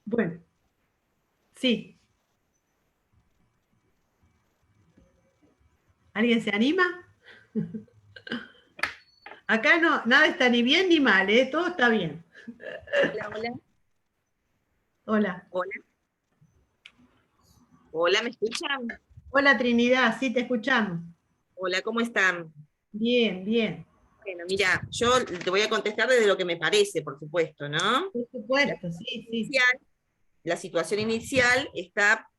Bueno, sí. ¿Alguien se anima? Acá no, nada está ni bien ni mal, ¿eh? Todo está bien. Hola, hola. Hola. Hola. Hola, ¿me escuchan? Hola Trinidad, sí te escuchamos. Hola, ¿cómo están? Bien, bien. Bueno, mira, yo te voy a contestar desde lo que me parece, por supuesto, ¿no? Por La supuesto, sí, sí. la situación inicial está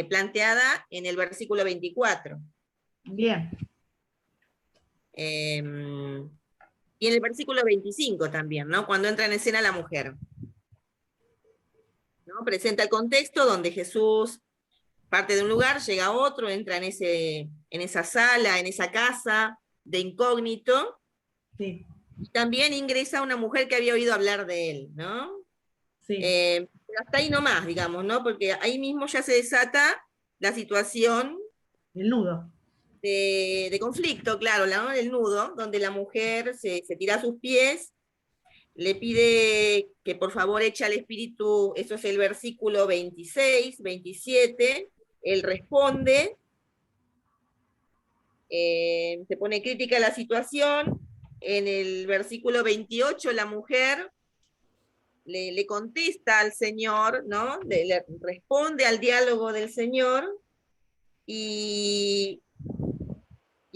planteada en el versículo 24. Bien. Y en el versículo 25 también, ¿no? Cuando entra en escena la mujer. ¿No? Presenta el contexto donde Jesús parte de un lugar, llega a otro, entra en esa sala, en esa casa de incógnito. Sí. Y también ingresa una mujer que había oído hablar de él, ¿no? Sí. Pero hasta ahí nomás, digamos, ¿no? Porque ahí mismo ya se desata la situación El nudo. de conflicto, claro, ¿no? El nudo, donde la mujer se tira a sus pies, le pide que por favor eche al espíritu, eso es el versículo 26, 27, él responde, se pone crítica a la situación, en el versículo 28 la mujer le contesta al Señor, ¿no? Le responde al diálogo del Señor y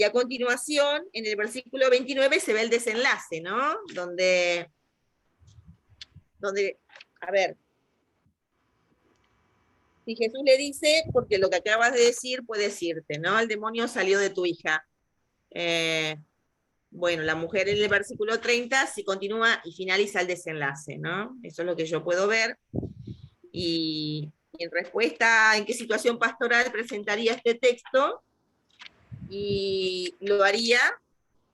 a continuación, en el versículo 29 se ve el desenlace, ¿no? Donde a ver, si Jesús le dice, porque lo que acabas de decir puedes irte, ¿no? El demonio salió de tu hija. Bueno, la mujer en el versículo 30 sí continúa y finaliza el desenlace, ¿no? Eso es lo que yo puedo ver. Y en respuesta, ¿en qué situación pastoral presentaría este texto? Y lo haría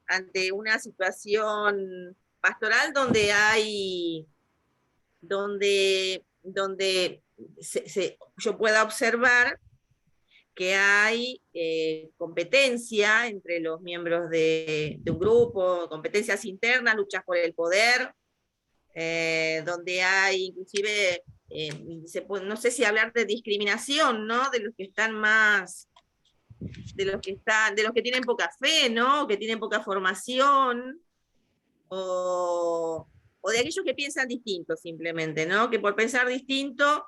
ante una situación pastoral donde yo pueda observar que hay competencia entre los miembros de un grupo, competencias internas, luchas por el poder, donde hay inclusive, no sé si hablar de discriminación, ¿no? De los que están más, de los que tienen poca fe, ¿no? Que tienen poca formación, o de aquellos que piensan distinto simplemente, ¿no? Que por pensar distinto,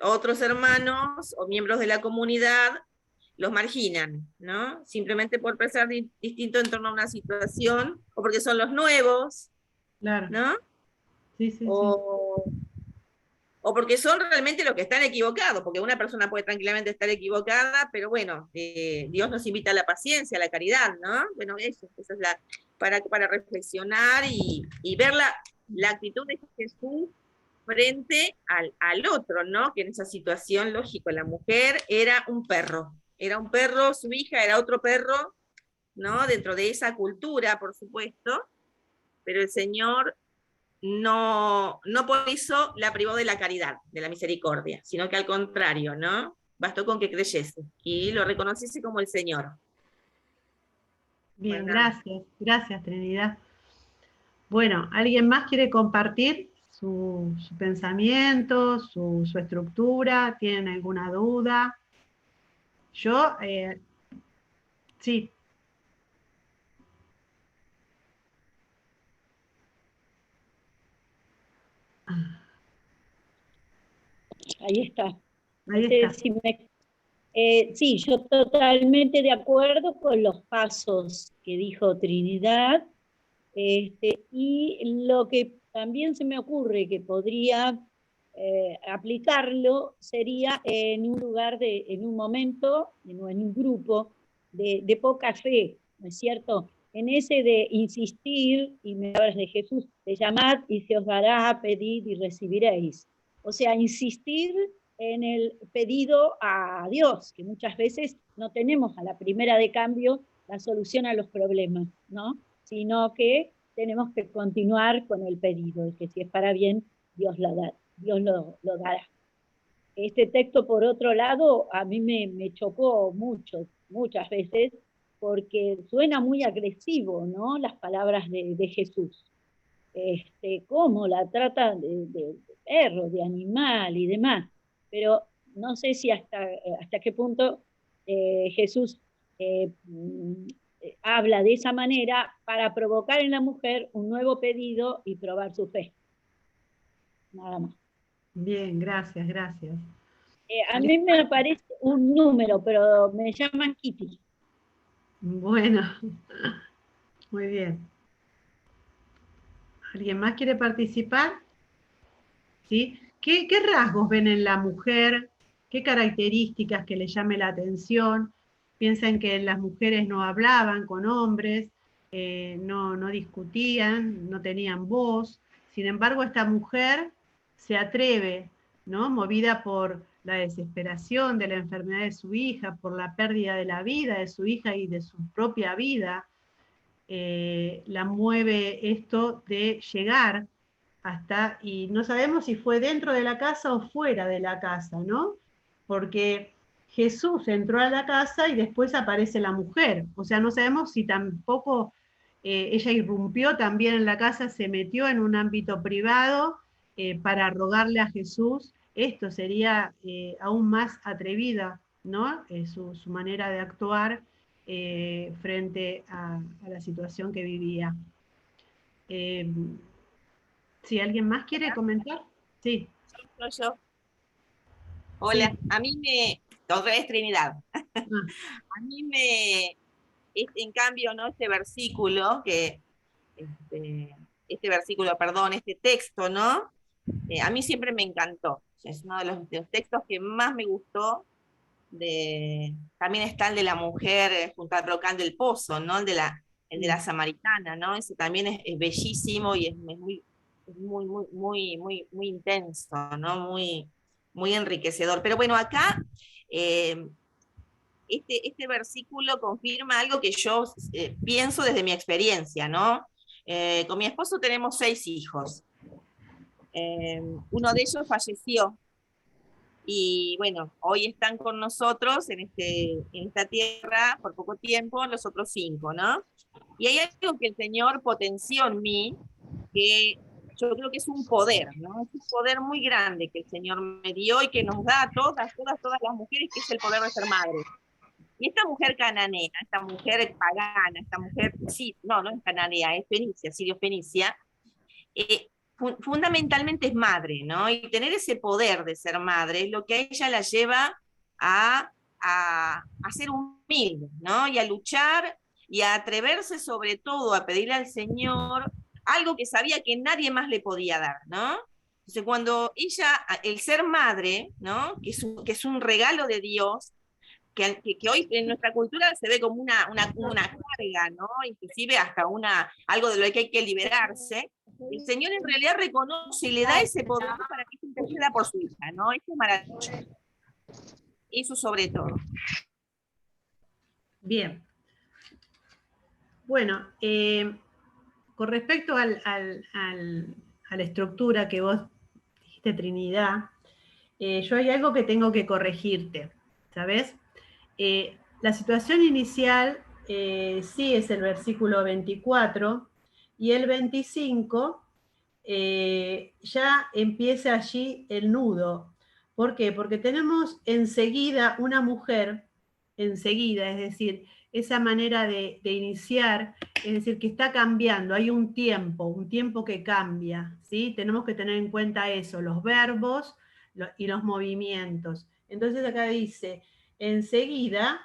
otros hermanos o miembros de la comunidad los marginan, ¿no? Simplemente por pensar distinto en torno a una situación, o porque son los nuevos, Claro. ¿no? Sí, sí, sí. O porque son realmente los que están equivocados, porque una persona puede tranquilamente estar equivocada, pero bueno, Dios nos invita a la paciencia, a la caridad, ¿no? Bueno, eso es para reflexionar y ver la actitud de Jesús frente al otro, ¿no? Que en esa situación, lógico, la mujer era un perro, su hija era otro perro, ¿no? Dentro de esa cultura, por supuesto, pero el Señor no por eso la privó de la caridad, de la misericordia, sino que al contrario, ¿no? Bastó con que creyese y lo reconociese como el Señor. Bien, Bueno, gracias Trinidad. Bueno, ¿alguien más quiere compartir su pensamiento, su estructura? ¿Tienen alguna duda? Yo, sí. Ahí está. Ahí está. Sí, yo totalmente de acuerdo con los pasos que dijo Trinidad, y lo que también se me ocurre que podría aplicarlo sería en un lugar, en un momento, en un grupo de poca fe, ¿no es cierto? En ese de insistir, y me hablas de Jesús, de llamad y se os dará, pedid y recibiréis. O sea, insistir en el pedido a Dios, que muchas veces no tenemos a la primera de cambio la solución a los problemas, ¿no? Sino que tenemos que continuar con el pedido, y que si es para bien, Dios lo dará. Este texto, por otro lado, a mí me chocó mucho, muchas veces, porque suena muy agresivo, ¿no? Las palabras de Jesús. Cómo la trata de perro, de animal y demás. Pero no sé si hasta qué punto Jesús habla de esa manera para provocar en la mujer un nuevo pedido y probar su fe. Nada más. Bien, gracias, gracias. A mí me aparece un número, pero me llaman Kitty. Bueno, muy bien. ¿Alguien más quiere participar? ¿Sí? ¿Qué rasgos ven en la mujer? ¿Qué características que le llame la atención? Piensan que las mujeres no hablaban con hombres, no discutían, no tenían voz. Sin embargo, esta mujer se atreve, ¿no? Movida por la desesperación de la enfermedad de su hija, por la pérdida de la vida de su hija y de su propia vida, la mueve esto de llegar hasta, y no sabemos si fue dentro de la casa o fuera de la casa, ¿no? Porque Jesús entró a la casa y después aparece la mujer, o sea, no sabemos si tampoco ella irrumpió también en la casa, se metió en un ámbito privado para rogarle a Jesús. Esto sería aún más atrevida, ¿no? Su manera de actuar frente a la situación que vivía. Si alguien más quiere comentar, sí. Yo. Hola, sí. A mí otra vez Trinidad. A mí en cambio, ¿no? Este texto, ¿no? A mí siempre me encantó. Es uno de los textos que más me gustó. También está el de la mujer junto al brocal del pozo, ¿no? El de la samaritana, ¿no? Ese también es bellísimo y es muy intenso, ¿no? Muy enriquecedor. Pero bueno, acá este versículo confirma algo que yo pienso desde mi experiencia, ¿no? Con mi esposo tenemos 6 hijos. Uno de ellos falleció. Y bueno, hoy están con nosotros en esta tierra por poco tiempo los otros 5, ¿no? Y hay algo que el Señor potenció en mí, que yo creo que es un poder, ¿no? Es un poder muy grande que el Señor me dio y que nos da a todas las mujeres, que es el poder de ser madres. Y esta mujer cananea, esta mujer pagana, esta mujer, sí, no es cananea, es fenicia, sirio-fenicia, fundamentalmente es madre, ¿no? Y tener ese poder de ser madre es lo que a ella la lleva a ser humilde, ¿no? Y a luchar y a atreverse sobre todo a pedirle al Señor algo que sabía que nadie más le podía dar, ¿no? Entonces cuando ella, el ser madre, ¿no? Que es un regalo de Dios, que hoy en nuestra cultura se ve como una carga, ¿no? Inclusive hasta algo de lo que hay que liberarse. El Señor en realidad reconoce y le da ese poder para que se interceda por su hija, ¿no? Eso es maravilloso. Eso sobre todo. Bien. Bueno, con respecto a la estructura que vos dijiste, Trinidad, yo hay algo que tengo que corregirte, ¿sabes? La situación inicial sí es el versículo 24, y el 25 ya empieza allí el nudo. ¿Por qué? Porque tenemos enseguida una mujer, enseguida, es decir, esa manera de iniciar, es decir, que está cambiando, hay un tiempo que cambia, ¿sí? Tenemos que tener en cuenta eso, los verbos y los movimientos. Entonces acá dice, enseguida,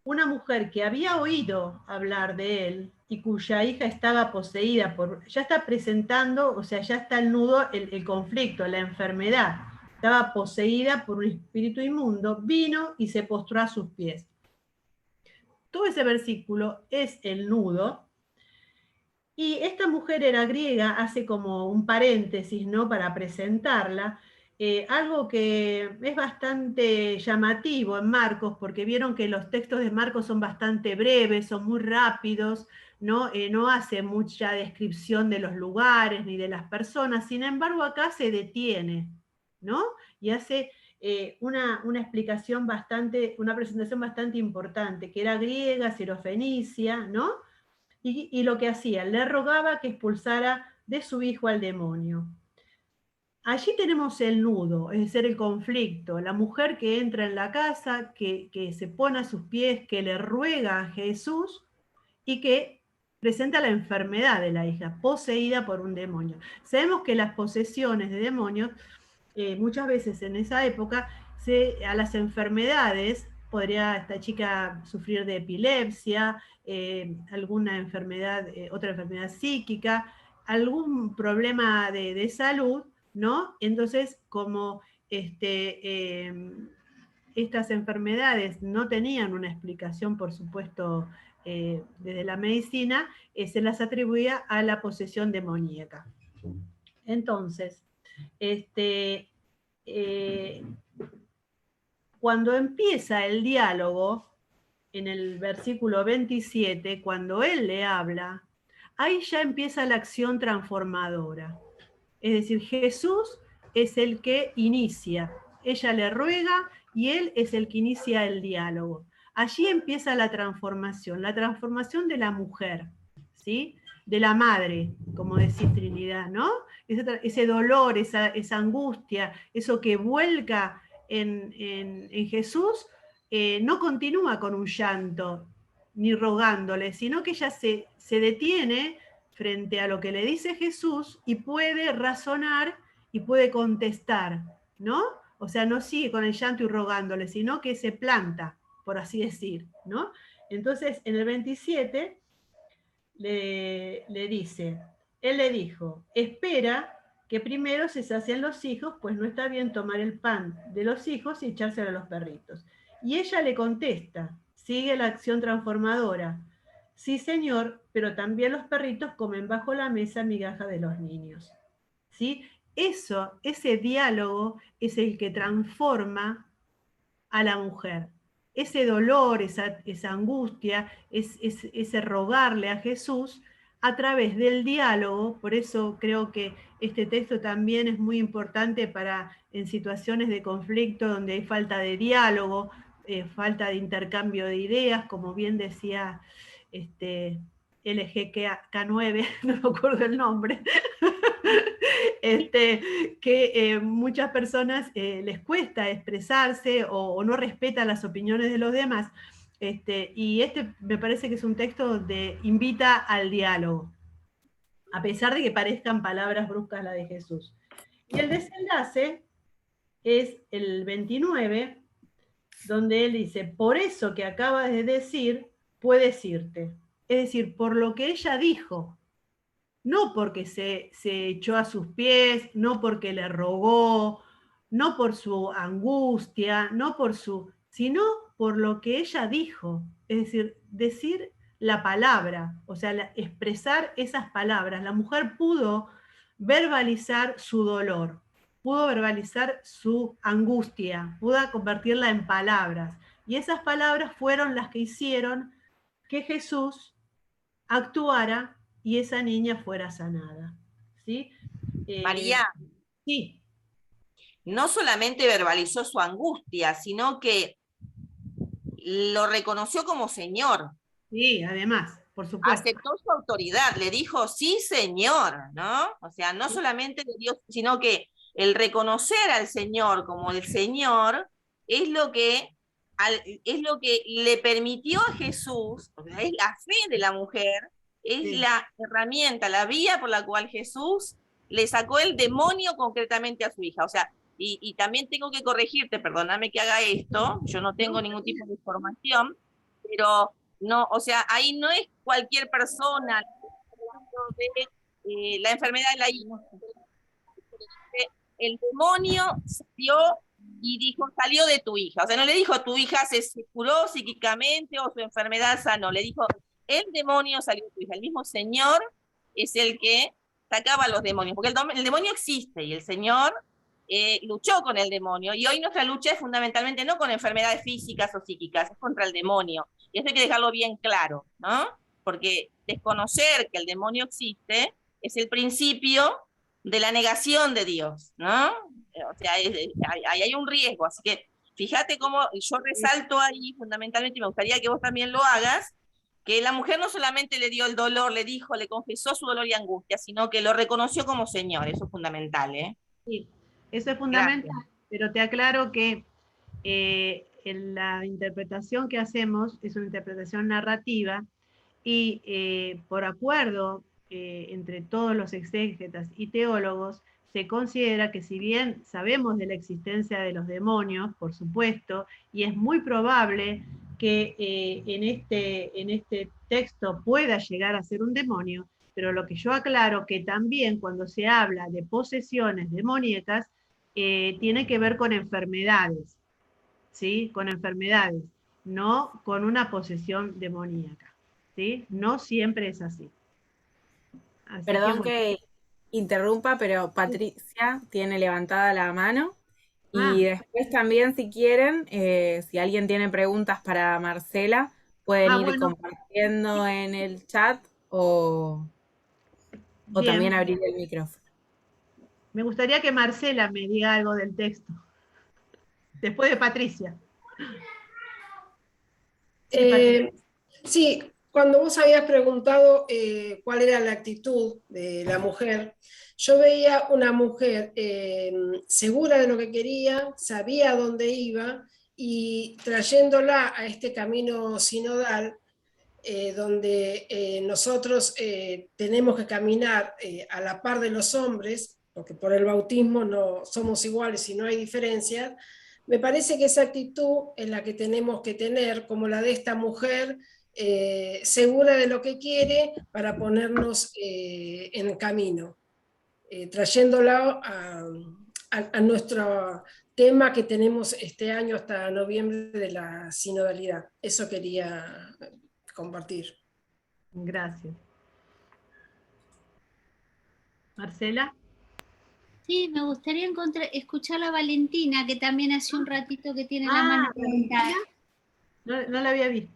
una mujer que había oído hablar de él y cuya hija estaba poseída ya está presentando, o sea, ya está el nudo, el conflicto, la enfermedad, estaba poseída por un espíritu inmundo, vino y se postró a sus pies. Todo ese versículo es el nudo, y esta mujer era griega, hace como un paréntesis, ¿no? Para presentarla, algo que es bastante llamativo en Marcos, porque vieron que los textos de Marcos son bastante breves, son muy rápidos, ¿no? No hace mucha descripción de los lugares ni de las personas, sin embargo acá se detiene, ¿no? Y hace una explicación una presentación bastante importante, que era griega, sirofenicia, ¿no? Y lo que hacía, le rogaba que expulsara de su hijo al demonio. Allí tenemos el nudo, es decir, el conflicto, la mujer que entra en la casa, que se pone a sus pies, que le ruega a Jesús y que presenta la enfermedad de la hija, poseída por un demonio. Sabemos que las posesiones de demonios, muchas veces en esa época, a las enfermedades, podría esta chica sufrir de epilepsia, alguna enfermedad, otra enfermedad psíquica, algún problema de salud, ¿no? Entonces, como estas enfermedades no tenían una explicación, por supuesto, desde la medicina, se las atribuía a la posesión demoníaca. Entonces, cuando empieza el diálogo, en el versículo 27, cuando él le habla, ahí ya empieza la acción transformadora. Es decir, Jesús es el que inicia, ella le ruega y él es el que inicia el diálogo. Allí empieza la transformación de la mujer, ¿sí? De la madre, como decís Trinidad, ¿no? Ese dolor, esa angustia, eso que vuelca en Jesús, no continúa con un llanto ni rogándole, sino que ella se detiene frente a lo que le dice Jesús y puede razonar y puede contestar, ¿no? O sea, no sigue con el llanto y rogándole, sino que se planta, por así decir, ¿no? Entonces, en el 27 le dice, él le dijo, espera que primero se sacien los hijos, pues no está bien tomar el pan de los hijos y echárselo a los perritos. Y ella le contesta, sigue la acción transformadora, sí, señor, pero también los perritos comen bajo la mesa migaja de los niños. ¿Sí? Ese diálogo es el que transforma a la mujer. Ese dolor, esa angustia, ese rogarle a Jesús a través del diálogo. Por eso creo que este texto también es muy importante en situaciones de conflicto donde hay falta de diálogo, falta de intercambio de ideas, como bien decía LGK9, no me acuerdo el nombre, que muchas personas les cuesta expresarse o no respetan las opiniones de los demás. Y me parece que es un texto donde invita al diálogo, a pesar de que parezcan palabras bruscas la de Jesús. Y el desenlace es el 29, donde él dice, por eso que acabas de decir, puedes irte. Es decir, por lo que ella dijo, no porque se echó a sus pies, no porque le rogó, no por su angustia, sino por lo que ella dijo. Es decir, decir la palabra, o sea, expresar esas palabras. La mujer pudo verbalizar su dolor, pudo verbalizar su angustia, pudo convertirla en palabras. Y esas palabras fueron las que hicieron que Jesús actuara y esa niña fuera sanada. ¿Sí? María. Sí. No solamente verbalizó su angustia, sino que lo reconoció como Señor. Sí, además, por supuesto. Aceptó su autoridad, le dijo, sí, Señor, ¿no? O sea, no solamente le dio, sino que el reconocer al Señor como el Señor es lo que le permitió a Jesús, o sea, es la fe de la mujer, es la herramienta, la vía por la cual Jesús le sacó el demonio concretamente a su hija. O sea, y también tengo que corregirte, perdóname que haga esto, yo no tengo ningún tipo de información, pero no, o sea, ahí no es cualquier persona de la enfermedad de la hija. El demonio salió y dijo, salió de tu hija. O sea, no le dijo, tu hija se curó psíquicamente o su enfermedad sanó. Le dijo, el demonio salió de tu hija. El mismo Señor es el que sacaba a los demonios, porque el demonio existe y el Señor luchó con el demonio, y hoy nuestra lucha es fundamentalmente no con enfermedades físicas o psíquicas, es contra el demonio. Y eso hay que dejarlo bien claro, ¿no? Porque desconocer que el demonio existe es el principio de la negación de Dios, ¿no? O sea, ahí hay un riesgo, así que fíjate cómo yo resalto ahí fundamentalmente, y me gustaría que vos también lo hagas, que la mujer no solamente le dio el dolor, le dijo, le confesó su dolor y angustia, sino que lo reconoció como Señor. Eso es fundamental, ¿eh? Sí, eso es fundamental, Gracias. pero te aclaro que en la interpretación que hacemos es una interpretación narrativa y por acuerdo entre todos los exégetas y teólogos, se considera que si bien sabemos de la existencia de los demonios, por supuesto, y es muy probable que en este texto pueda llegar a ser un demonio, pero lo que yo aclaro que también cuando se habla de posesiones demoníacas, tiene que ver con enfermedades, ¿sí? Con enfermedades, no con una posesión demoníaca, ¿sí? No siempre es así. Así Perdón bueno. que interrumpa, pero Patricia tiene levantada la mano. Y después también, si quieren, si alguien tiene preguntas para Marcela, pueden ir Bueno, compartiendo en el chat o también bien. abrir el micrófono. Me gustaría que Marcela me diga algo del texto, después de Patricia. Sí, Patricia. Sí, cuando vos habías preguntado cuál era la actitud de la mujer, yo veía una mujer segura de lo que quería, sabía a dónde iba y trayéndola a este camino sinodal, donde nosotros tenemos que caminar a la par de los hombres, porque por el bautismo no somos iguales y no hay diferencias. Me parece que esa actitud es la que tenemos que tener, como la de esta mujer, segura de lo que quiere para ponernos en camino, trayéndola a nuestro tema que tenemos este año hasta noviembre de la sinodalidad. Eso quería compartir. Gracias. Marcela. Sí, me gustaría escuchar a Valentina, que también hace un ratito que tiene la mano levantada. No la había visto.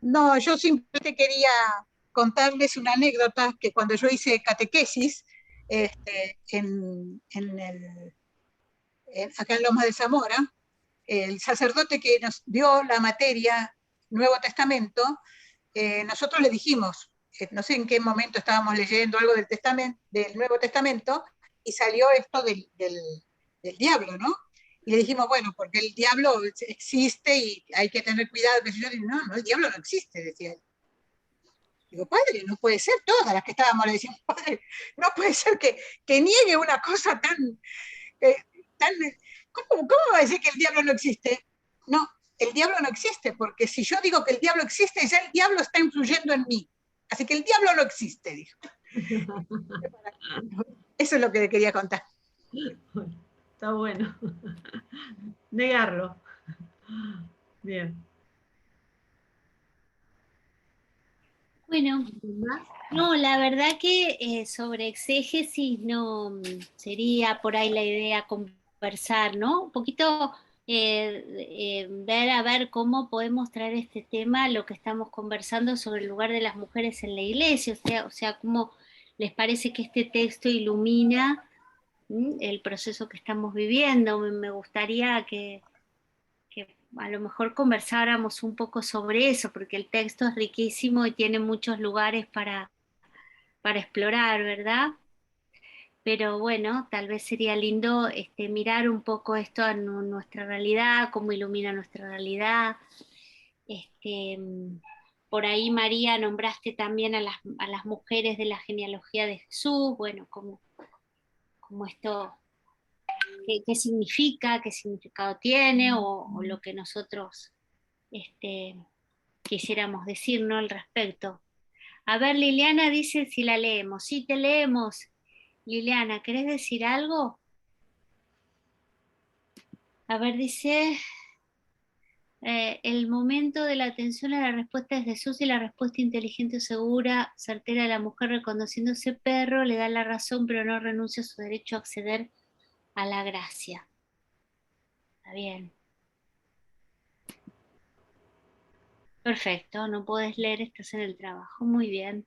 No, yo simplemente quería contarles una anécdota que cuando yo hice catequesis acá en Lomas de Zamora, el sacerdote que nos dio la materia Nuevo Testamento, nosotros le dijimos, no sé en qué momento estábamos leyendo algo del Nuevo Testamento, y salió esto del diablo, ¿no? Y le dijimos, bueno, porque el diablo existe y hay que tener cuidado. Que yo digo, no, el diablo no existe, decía él. Digo, padre, no puede ser, todas las que estábamos le decíamos, padre, no puede ser que niegue una cosa tan... ¿Cómo va a decir que el diablo no existe? No, el diablo no existe, porque si yo digo que el diablo existe, ya el diablo está influyendo en mí. Así que el diablo no existe, dijo. Eso es lo que le quería contar. Está bueno. Negarlo. Bien. Bueno, no, la verdad que sobre exégesis no sería por ahí la idea conversar, ¿no? Un poquito ver a ver cómo podemos traer este tema, lo que estamos conversando sobre el lugar de las mujeres en la iglesia, o sea, cómo les parece que este texto ilumina el proceso que estamos viviendo. Me gustaría que a lo mejor conversáramos un poco sobre eso, porque el texto es riquísimo y tiene muchos lugares para explorar, ¿verdad? Pero bueno, tal vez sería lindo mirar un poco esto en nuestra realidad, cómo ilumina nuestra realidad. Por ahí, María, nombraste también a las mujeres de la genealogía de Jesús, bueno, como esto, qué significa, qué significado tiene, o lo que nosotros quisiéramos decir, ¿no? Al respecto. A ver, Liliana dice si la leemos. Sí, te leemos. Liliana, ¿querés decir algo? A ver, dice, El momento de la atención a la respuesta de Jesús y la respuesta inteligente, segura, certera de la mujer reconociéndose perro, le da la razón, pero no renuncia a su derecho a acceder a la gracia. Está bien. Perfecto, no podés leer, estás en el trabajo. Muy bien.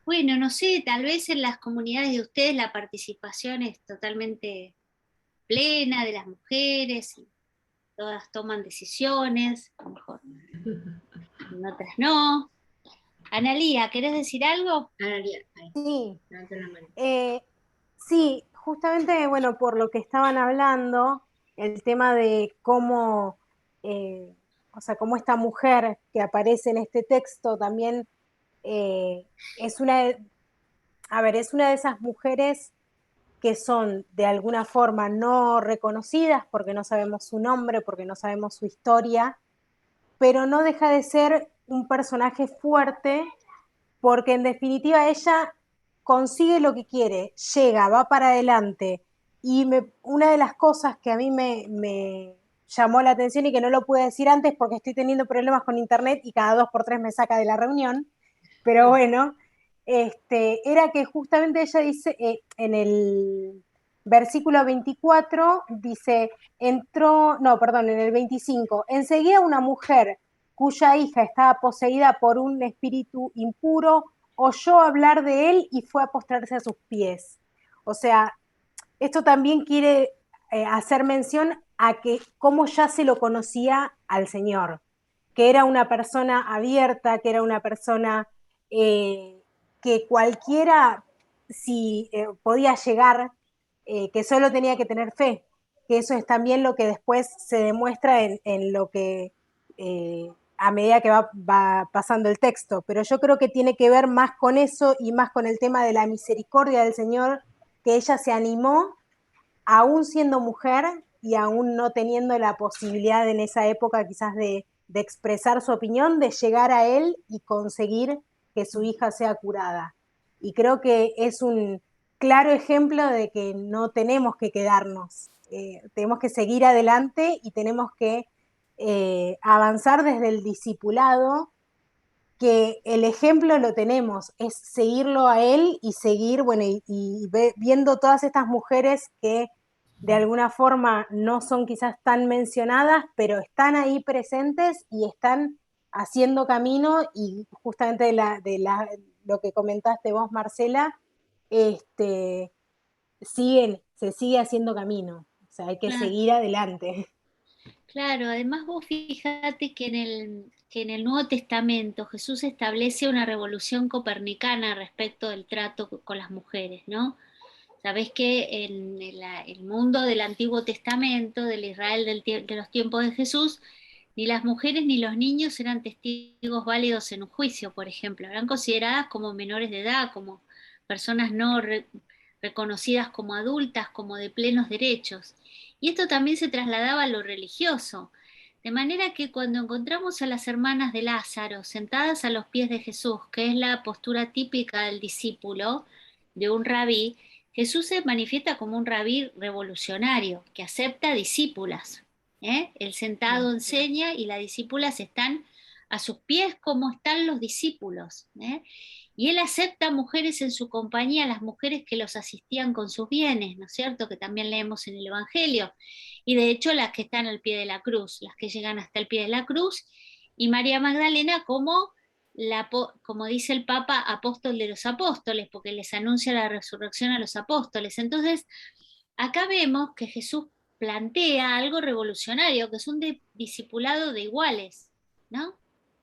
Bueno, no sé, tal vez en las comunidades de ustedes la participación es totalmente plena de las mujeres, y todas toman decisiones, a lo mejor en otras no. Analía, ¿querés decir algo? Analía, ahí, Sí, levanta la mano. sí, justamente, bueno, por lo que estaban hablando, el tema de cómo, o sea, cómo esta mujer que aparece en este texto también es es una de esas mujeres que son de alguna forma no reconocidas porque no sabemos su nombre, porque no sabemos su historia, pero no deja de ser un personaje fuerte porque en definitiva ella consigue lo que quiere, llega, va para adelante. Y una de las cosas que a mí me llamó la atención y que no lo pude decir antes porque estoy teniendo problemas con internet y cada 2 por 3 me saca de la reunión, pero bueno, era que justamente ella dice en el versículo 24, dice, en el 25, enseguida una mujer cuya hija estaba poseída por un espíritu impuro, oyó hablar de él y fue a postrarse a sus pies. O sea, esto también quiere hacer mención a que cómo ya se lo conocía al Señor, que era una persona abierta, que era una persona que cualquiera si podía llegar, que solo tenía que tener fe, que eso es también lo que después se demuestra en lo que a medida que va pasando el texto, pero yo creo que tiene que ver más con eso y más con el tema de la misericordia del Señor, que ella se animó, aún siendo mujer y aún no teniendo la posibilidad en esa época quizás de expresar su opinión, de llegar a él y conseguir que su hija sea curada. Y creo que es un claro ejemplo de que no tenemos que quedarnos, tenemos que seguir adelante y tenemos que avanzar desde el discipulado, que el ejemplo lo tenemos, es seguirlo a él y seguir, bueno, viendo todas estas mujeres que de alguna forma no son quizás tan mencionadas, pero están ahí presentes y están haciendo camino, y justamente lo que comentaste vos, Marcela, se sigue haciendo camino, o sea, hay que Claro. seguir adelante. Claro, además vos fíjate que en el Nuevo Testamento Jesús establece una revolución copernicana respecto del trato con las mujeres, ¿no? Sabés que en el mundo del Antiguo Testamento, del Israel de los tiempos de Jesús, ni las mujeres ni los niños eran testigos válidos en un juicio, por ejemplo. Eran consideradas como menores de edad, como personas no reconocidas como adultas, como de plenos derechos. Y esto también se trasladaba a lo religioso. De manera que cuando encontramos a las hermanas de Lázaro sentadas a los pies de Jesús, que es la postura típica del discípulo, de un rabí, Jesús se manifiesta como un rabí revolucionario, que acepta discípulas. El sentado enseña y las discípulas están a sus pies como están los discípulos. Y él acepta mujeres en su compañía, las mujeres que los asistían con sus bienes, ¿no es cierto? Que también leemos en el Evangelio. Y de hecho las que están al pie de la cruz, las que llegan hasta el pie de la cruz, y María Magdalena como dice el Papa, apóstol de los apóstoles, porque les anuncia la resurrección a los apóstoles. Entonces, acá vemos que Jesús plantea algo revolucionario, que es un discipulado de iguales, ¿no?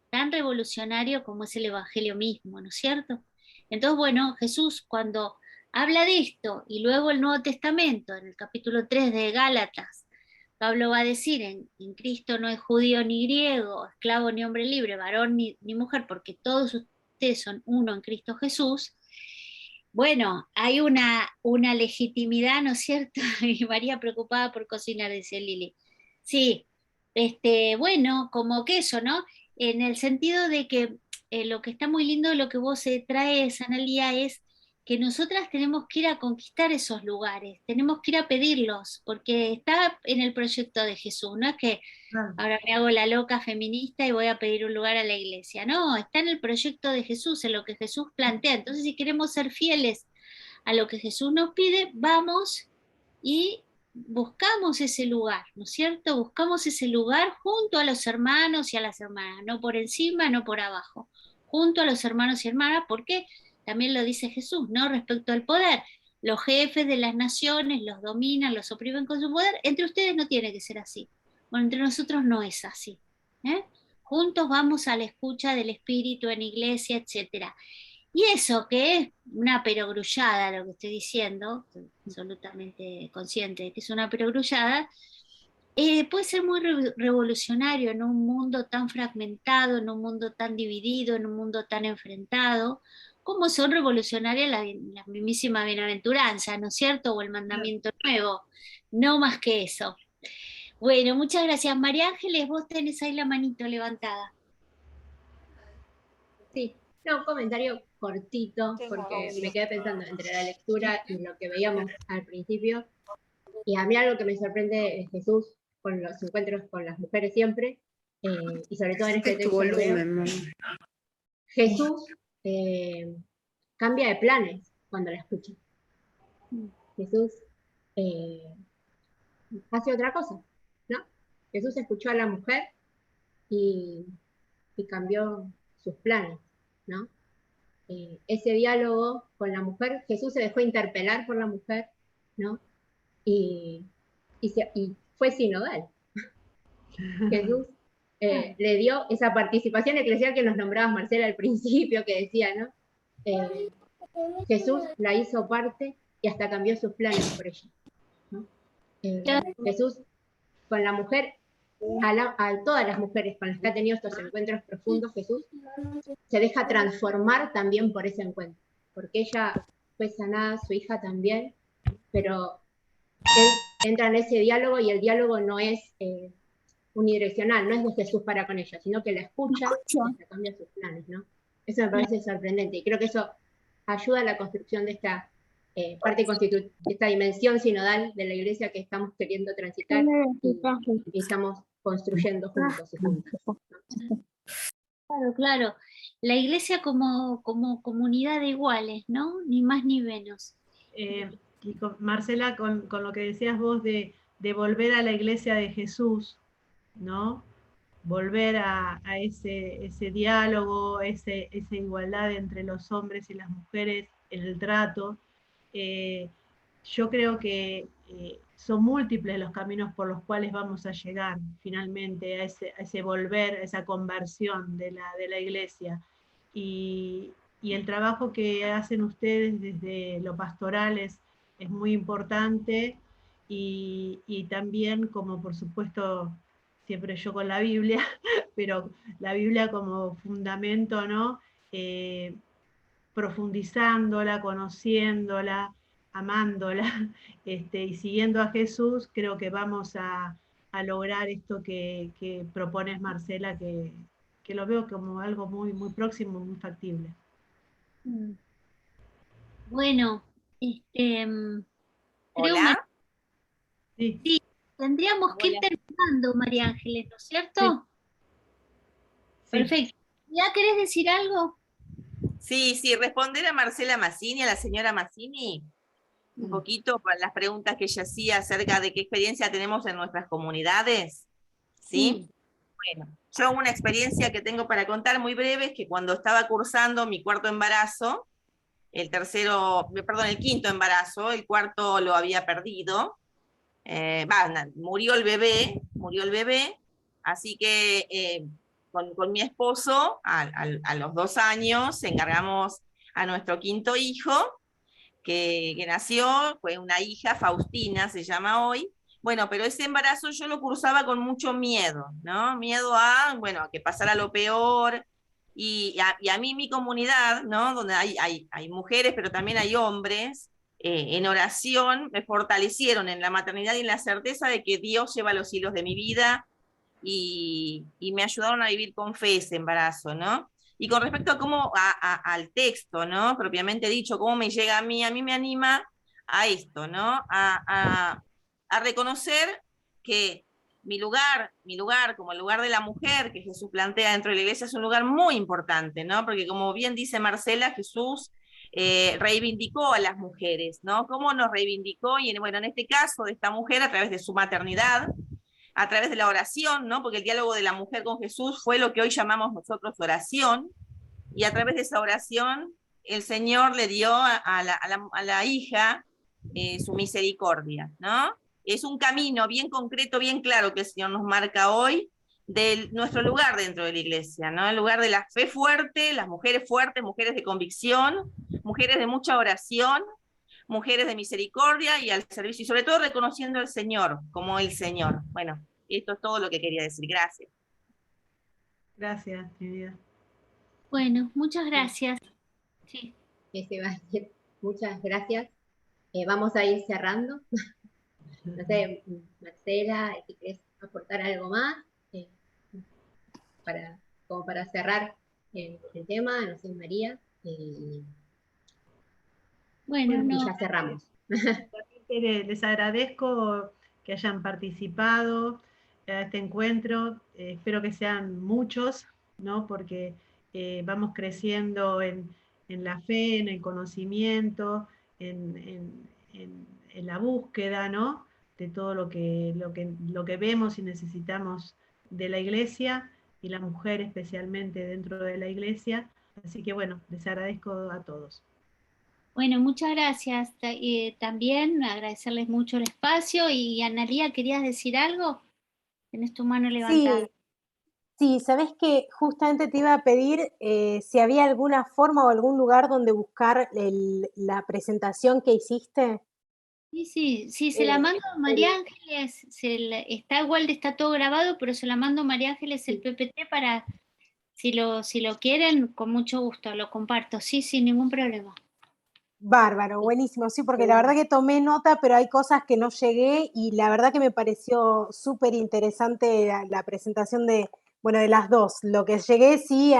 Tan revolucionario como es el Evangelio mismo, ¿no es cierto? Entonces, bueno, Jesús cuando habla de esto y luego el Nuevo Testamento, en el capítulo 3 de Gálatas, Pablo va a decir, en Cristo no hay judío ni griego, esclavo ni hombre libre, varón ni mujer, porque todos ustedes son uno en Cristo Jesús. Bueno, hay una legitimidad, ¿no es cierto? Y María preocupada por cocinar, dice Lili. Sí, bueno, como que eso, ¿no? En el sentido de que lo que está muy lindo de lo que vos traes, Analía, es que nosotras tenemos que ir a conquistar esos lugares, tenemos que ir a pedirlos, porque está en el proyecto de Jesús, no es que ahora me hago la loca feminista y voy a pedir un lugar a la iglesia, no, está en el proyecto de Jesús, en lo que Jesús plantea. Entonces, si queremos ser fieles a lo que Jesús nos pide, vamos y buscamos ese lugar, ¿no es cierto? Buscamos ese lugar junto a los hermanos y a las hermanas, no por encima, no por abajo, junto a los hermanos y hermanas, porque también lo dice Jesús, ¿no? Respecto al poder, los jefes de las naciones los dominan, los oprimen con su poder, entre ustedes no tiene que ser así. Bueno, entre nosotros no es así. Juntos vamos a la escucha del Espíritu en iglesia, etc. Y eso que es una perogrullada lo que estoy diciendo, estoy absolutamente consciente de que es una perogrullada, puede ser muy revolucionario en un mundo tan fragmentado, en un mundo tan dividido, en un mundo tan enfrentado, como son revolucionarias la mismísima bienaventuranza, ¿no es cierto? O el mandamiento nuevo, no más que eso. Bueno, muchas gracias. María Ángeles, vos tenés ahí la manito levantada. Sí, no, un comentario cortito, porque me quedé pensando entre la lectura y lo que veíamos al principio. Y a mí algo que me sorprende de Jesús con los encuentros con las mujeres siempre, y sobre todo en este texto, Jesús cambia de planes cuando la escucha. Jesús hace otra cosa, ¿no? Jesús escuchó a la mujer y cambió sus planes, ¿no? Ese diálogo con la mujer, Jesús se dejó interpelar por la mujer, ¿no? Y fue sinodal. Jesús le dio esa participación eclesial que nos nombrabas, Marcela, al principio, que decía, ¿no? Jesús la hizo parte y hasta cambió sus planes por ella, ¿no? Jesús, con la mujer, a todas las mujeres con las que ha tenido estos encuentros profundos, Jesús se deja transformar también por ese encuentro, porque ella fue sanada, su hija también, pero él entra en ese diálogo y el diálogo no es unidireccional, no es de Jesús para con ella, sino que la escucha y cambia sus planes, ¿no? Eso me parece sorprendente y creo que eso ayuda a la construcción de esta parte de esta dimensión sinodal de la iglesia que estamos queriendo transitar y estamos construyendo juntos y juntas. Claro, claro. La iglesia como comunidad de iguales, ¿no? Ni más ni menos. Y Marcela, con lo que decías vos de volver a la iglesia de Jesús, ¿no? Volver a ese diálogo, esa igualdad entre los hombres y las mujeres en el trato. Yo creo que son múltiples los caminos por los cuales vamos a llegar finalmente a ese volver, a esa conversión de la iglesia. Y el trabajo que hacen ustedes desde lo pastoral es muy importante y también, como por supuesto, siempre yo con la Biblia, pero la Biblia como fundamento, ¿no? Profundizándola, conociéndola, amándola, y siguiendo a Jesús, creo que vamos a lograr esto que propones, Marcela, que lo veo como algo muy, muy próximo, muy factible. Bueno, ¿Hola? Sí, tendríamos que ir terminando, María Ángeles, ¿no es cierto? Sí. Perfecto. ¿Ya querés decir algo? Sí, responder a Marcela Mazzini, a la señora Mazzini, un poquito para las preguntas que ella hacía acerca de qué experiencia tenemos en nuestras comunidades, ¿sí? Bueno, yo una experiencia que tengo para contar muy breve es que cuando estaba cursando mi cuarto embarazo, el quinto embarazo, el cuarto lo había perdido, murió el bebé, así que con mi esposo, a los 2 años, encargamos a nuestro quinto hijo, que nació, fue una hija, Faustina se llama hoy. Bueno, pero ese embarazo yo lo cursaba con mucho miedo, ¿no? Miedo a que pasara lo peor, y a mí mi comunidad, ¿no? Donde hay mujeres, pero también hay hombres, en oración me fortalecieron en la maternidad y en la certeza de que Dios lleva los hilos de mi vida, y me ayudaron a vivir con fe ese embarazo, ¿no? Y con respecto a cómo, al texto, ¿no? Propiamente dicho, cómo me llega a mí me anima a esto, ¿no? A reconocer que mi lugar como el lugar de la mujer que Jesús plantea dentro de la iglesia es un lugar muy importante, ¿no? Porque como bien dice Marcela, Jesús reivindicó a las mujeres, ¿no? ¿Cómo nos reivindicó? Y bueno, en este caso de esta mujer a través de su maternidad, a través de la oración, ¿no? Porque el diálogo de la mujer con Jesús fue lo que hoy llamamos nosotros oración, y a través de esa oración el Señor le dio a la hija su misericordia, ¿no? Es un camino bien concreto, bien claro que el Señor nos marca hoy de nuestro lugar dentro de la iglesia, ¿no? El lugar de la fe fuerte, las mujeres fuertes, mujeres de convicción, mujeres de mucha oración, mujeres de misericordia y al servicio, y sobre todo reconociendo al Señor como el Señor. Bueno, esto es todo lo que quería decir. Gracias. Gracias, mi vida. Bueno, muchas gracias. Sí. Muchas gracias. Vamos a ir cerrando. No sé, Marcela, si querés aportar algo más, como para cerrar el tema, no sé, María. Bueno, no. Ya cerramos. Les agradezco que hayan participado a este encuentro. Espero que sean muchos, ¿no? Porque vamos creciendo en la fe, en el conocimiento, en la búsqueda, ¿no? De todo lo que vemos y necesitamos de la iglesia y la mujer especialmente dentro de la iglesia. Así que bueno, les agradezco a todos. Bueno, muchas gracias. También agradecerles mucho el espacio. Y Analía, ¿querías decir algo? Tenés tu mano levantada. Sí, sabés que justamente te iba a pedir si había alguna forma o algún lugar donde buscar la presentación que hiciste. Sí, se la mando a María Ángeles, está igual, está todo grabado, pero se la mando a María Ángeles el PPT para, si lo quieren, con mucho gusto, lo comparto, sí, sin ningún problema. Bárbaro, buenísimo, sí, porque la verdad que tomé nota, pero hay cosas que no llegué y la verdad que me pareció súper interesante la presentación de las dos. Lo que llegué, sí,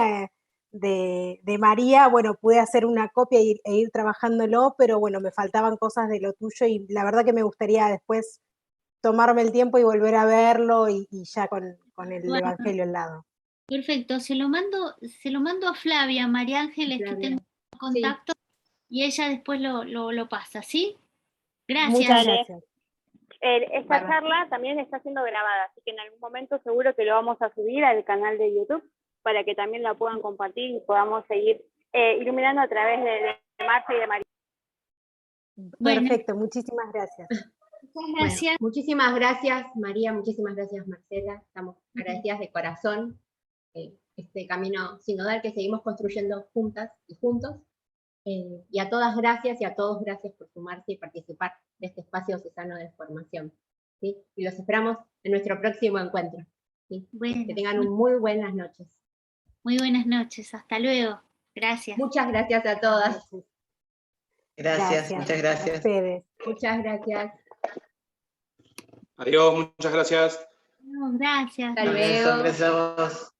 de María, bueno, pude hacer una copia e ir trabajándolo, pero bueno, me faltaban cosas de lo tuyo y la verdad que me gustaría después tomarme el tiempo y volver a verlo y ya con el Evangelio al lado. Perfecto, se lo mando a Flavia, María Ángeles, que tengo contacto, y ella después lo pasa, ¿sí? Gracias. Muchas gracias. Esta charla también está siendo grabada, así que en algún momento seguro que lo vamos a subir al canal de YouTube para que también la puedan compartir y podamos seguir iluminando a través de Marcia y de María. Perfecto, muchísimas gracias. Muchas gracias. Bueno, muchísimas gracias, María, muchísimas gracias, Marcela. Estamos agradecidas de corazón este camino sinodal que seguimos construyendo juntas y juntos. Y a todas gracias y a todos gracias por sumarse y participar de este espacio cesano de formación. ¿Sí? Y los esperamos en nuestro próximo encuentro. ¿Sí? Bueno, que tengan muy buenas noches. Muy buenas noches, hasta luego. Gracias. Muchas gracias a todas. Gracias, muchas gracias. Muchas gracias. Adiós, muchas gracias. No, gracias. Hasta luego. Empezamos.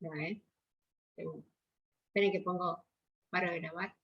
Ya, esperen que pongo para grabar.